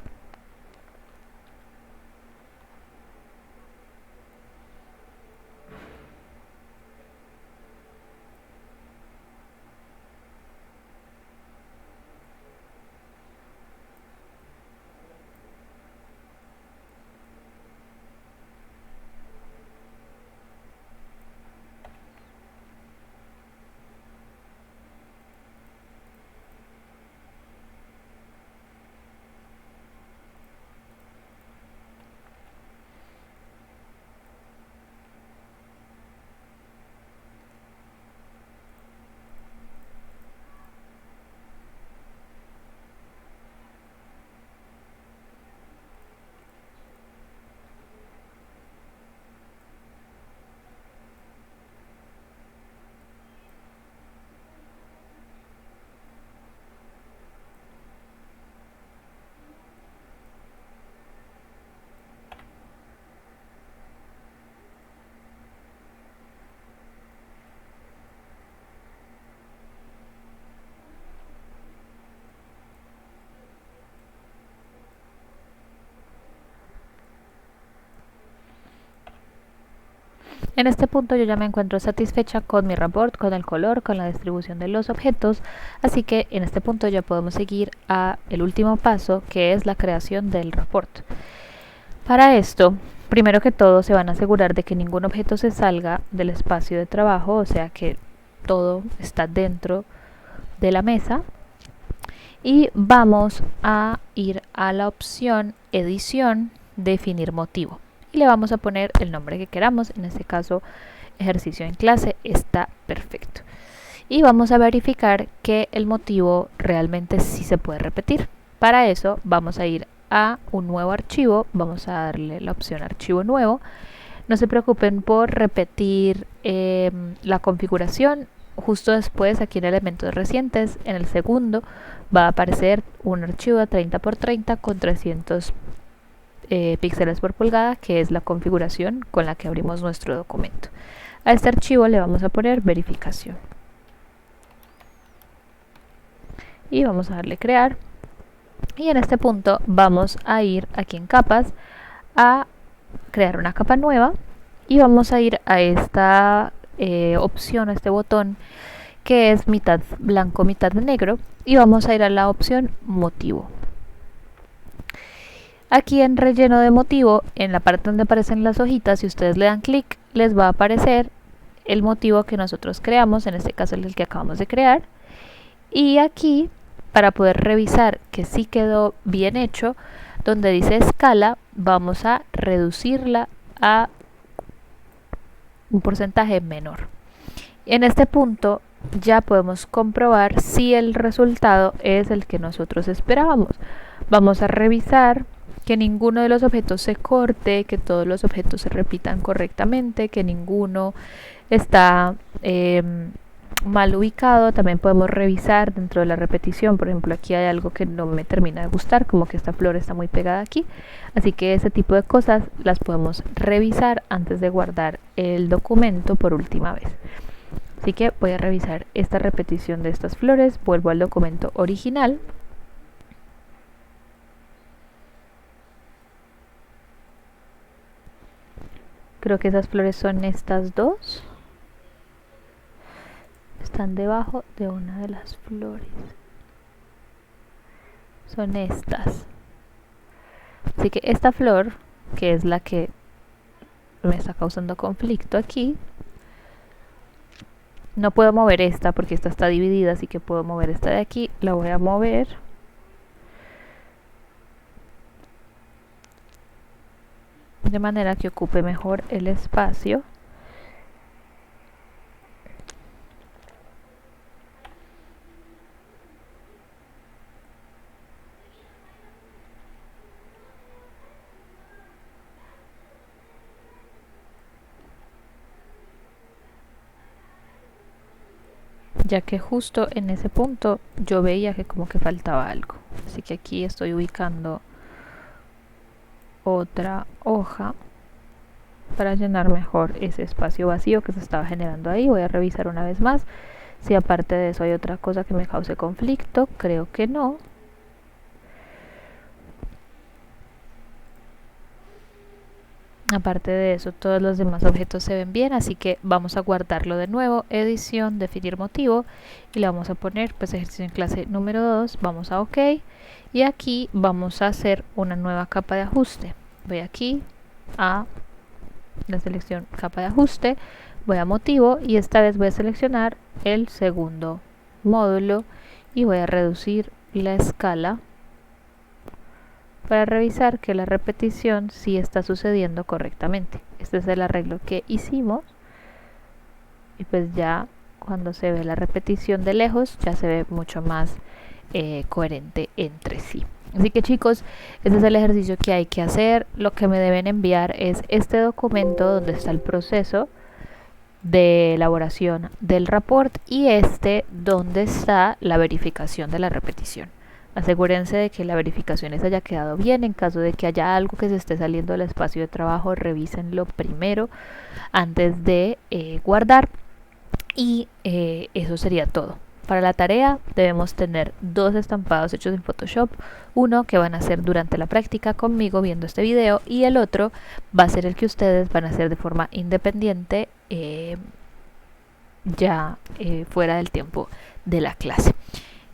En este punto yo ya me encuentro satisfecha con mi report, con el color, con la distribución de los objetos, así que en este punto ya podemos seguir a el último paso, que es la creación del report. Para esto, primero que todo se van a asegurar de que ningún objeto se salga del espacio de trabajo, o sea que todo está dentro de la mesa. Y vamos a ir a la opción edición, definir motivo. Y le vamos a poner el nombre que queramos, en este caso ejercicio en clase, está perfecto. Y vamos a verificar que el motivo realmente sí se puede repetir. Para eso vamos a ir a un nuevo archivo. Vamos a darle la opción archivo nuevo. No se preocupen por repetir la configuración. Justo después, aquí en elementos recientes, en el segundo, va a aparecer un archivo de 30 por 30 con 300 píxeles por pulgada, que es la configuración con la que abrimos nuestro documento. A este archivo le vamos a poner verificación. Y vamos a darle crear. Y en este punto vamos a ir aquí en capas a crear una capa nueva y vamos a ir a esta opción, a este botón que es mitad blanco mitad negro, y vamos a ir a la opción motivo. Aquí en relleno de motivo, en la parte donde aparecen las hojitas, si ustedes le dan clic, les va a aparecer el motivo que nosotros creamos, en este caso el que acabamos de crear. Y aquí, para poder revisar que sí quedó bien hecho, donde dice escala, vamos a reducirla a un porcentaje menor. En este punto ya podemos comprobar si el resultado es el que nosotros esperábamos. Vamos a revisar que ninguno de los objetos se corte, que todos los objetos se repitan correctamente, que ninguno está mal ubicado. También podemos revisar dentro de la repetición. Por ejemplo, aquí hay algo que no me termina de gustar, como que esta flor está muy pegada aquí, así que ese tipo de cosas las podemos revisar antes de guardar el documento por última vez. Así que voy a revisar esta repetición de estas flores, vuelvo al documento original. Creo que esas flores son estas dos. Están debajo de una de las flores. Son estas. Así que esta flor, que es la que me está causando conflicto aquí, no puedo mover esta porque esta está dividida, así que puedo mover esta de aquí. La voy a mover. De manera que ocupe mejor el espacio. Ya que justo en ese punto yo veía que como que faltaba algo. Así que aquí estoy ubicando otra hoja para llenar mejor ese espacio vacío que se estaba generando ahí. Voy a revisar una vez más si aparte de eso hay otra cosa que me cause conflicto. Creo que no. Aparte de eso, todos los demás objetos se ven bien, así que vamos a guardarlo de nuevo, edición, definir motivo, y le vamos a poner pues ejercicio en clase número 2, vamos a OK, y aquí vamos a hacer una nueva capa de ajuste. Voy aquí a la selección capa de ajuste, voy a motivo y esta vez voy a seleccionar el segundo módulo y voy a reducir la escala para revisar que la repetición sí está sucediendo correctamente. Este es el arreglo que hicimos y pues ya cuando se ve la repetición de lejos ya se ve mucho más coherente entre sí. Así que chicos, este es el ejercicio que hay que hacer. Lo que me deben enviar es este documento donde está el proceso de elaboración del report y este donde está la verificación de la repetición. Asegúrense de que la verificación les haya quedado bien. En caso de que haya algo que se esté saliendo del espacio de trabajo, revísenlo primero antes de guardar. Y eso sería todo. Para la tarea debemos tener 2 estampados hechos en Photoshop. Uno que van a hacer durante la práctica conmigo viendo este video, y el otro va a ser el que ustedes van a hacer de forma independiente fuera del tiempo de la clase.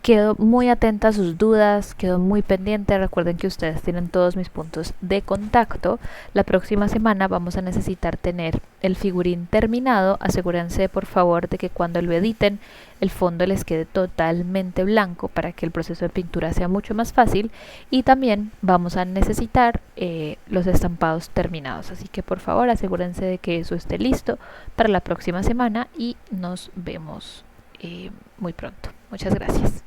Quedo muy atenta a sus dudas, quedo muy pendiente. Recuerden que ustedes tienen todos mis puntos de contacto. La próxima semana vamos a necesitar tener el figurín terminado. Asegúrense por favor de que cuando lo editen el fondo les quede totalmente blanco para que el proceso de pintura sea mucho más fácil. Y también vamos a necesitar los estampados terminados. Así que por favor asegúrense de que eso esté listo para la próxima semana y nos vemos muy pronto. Muchas gracias.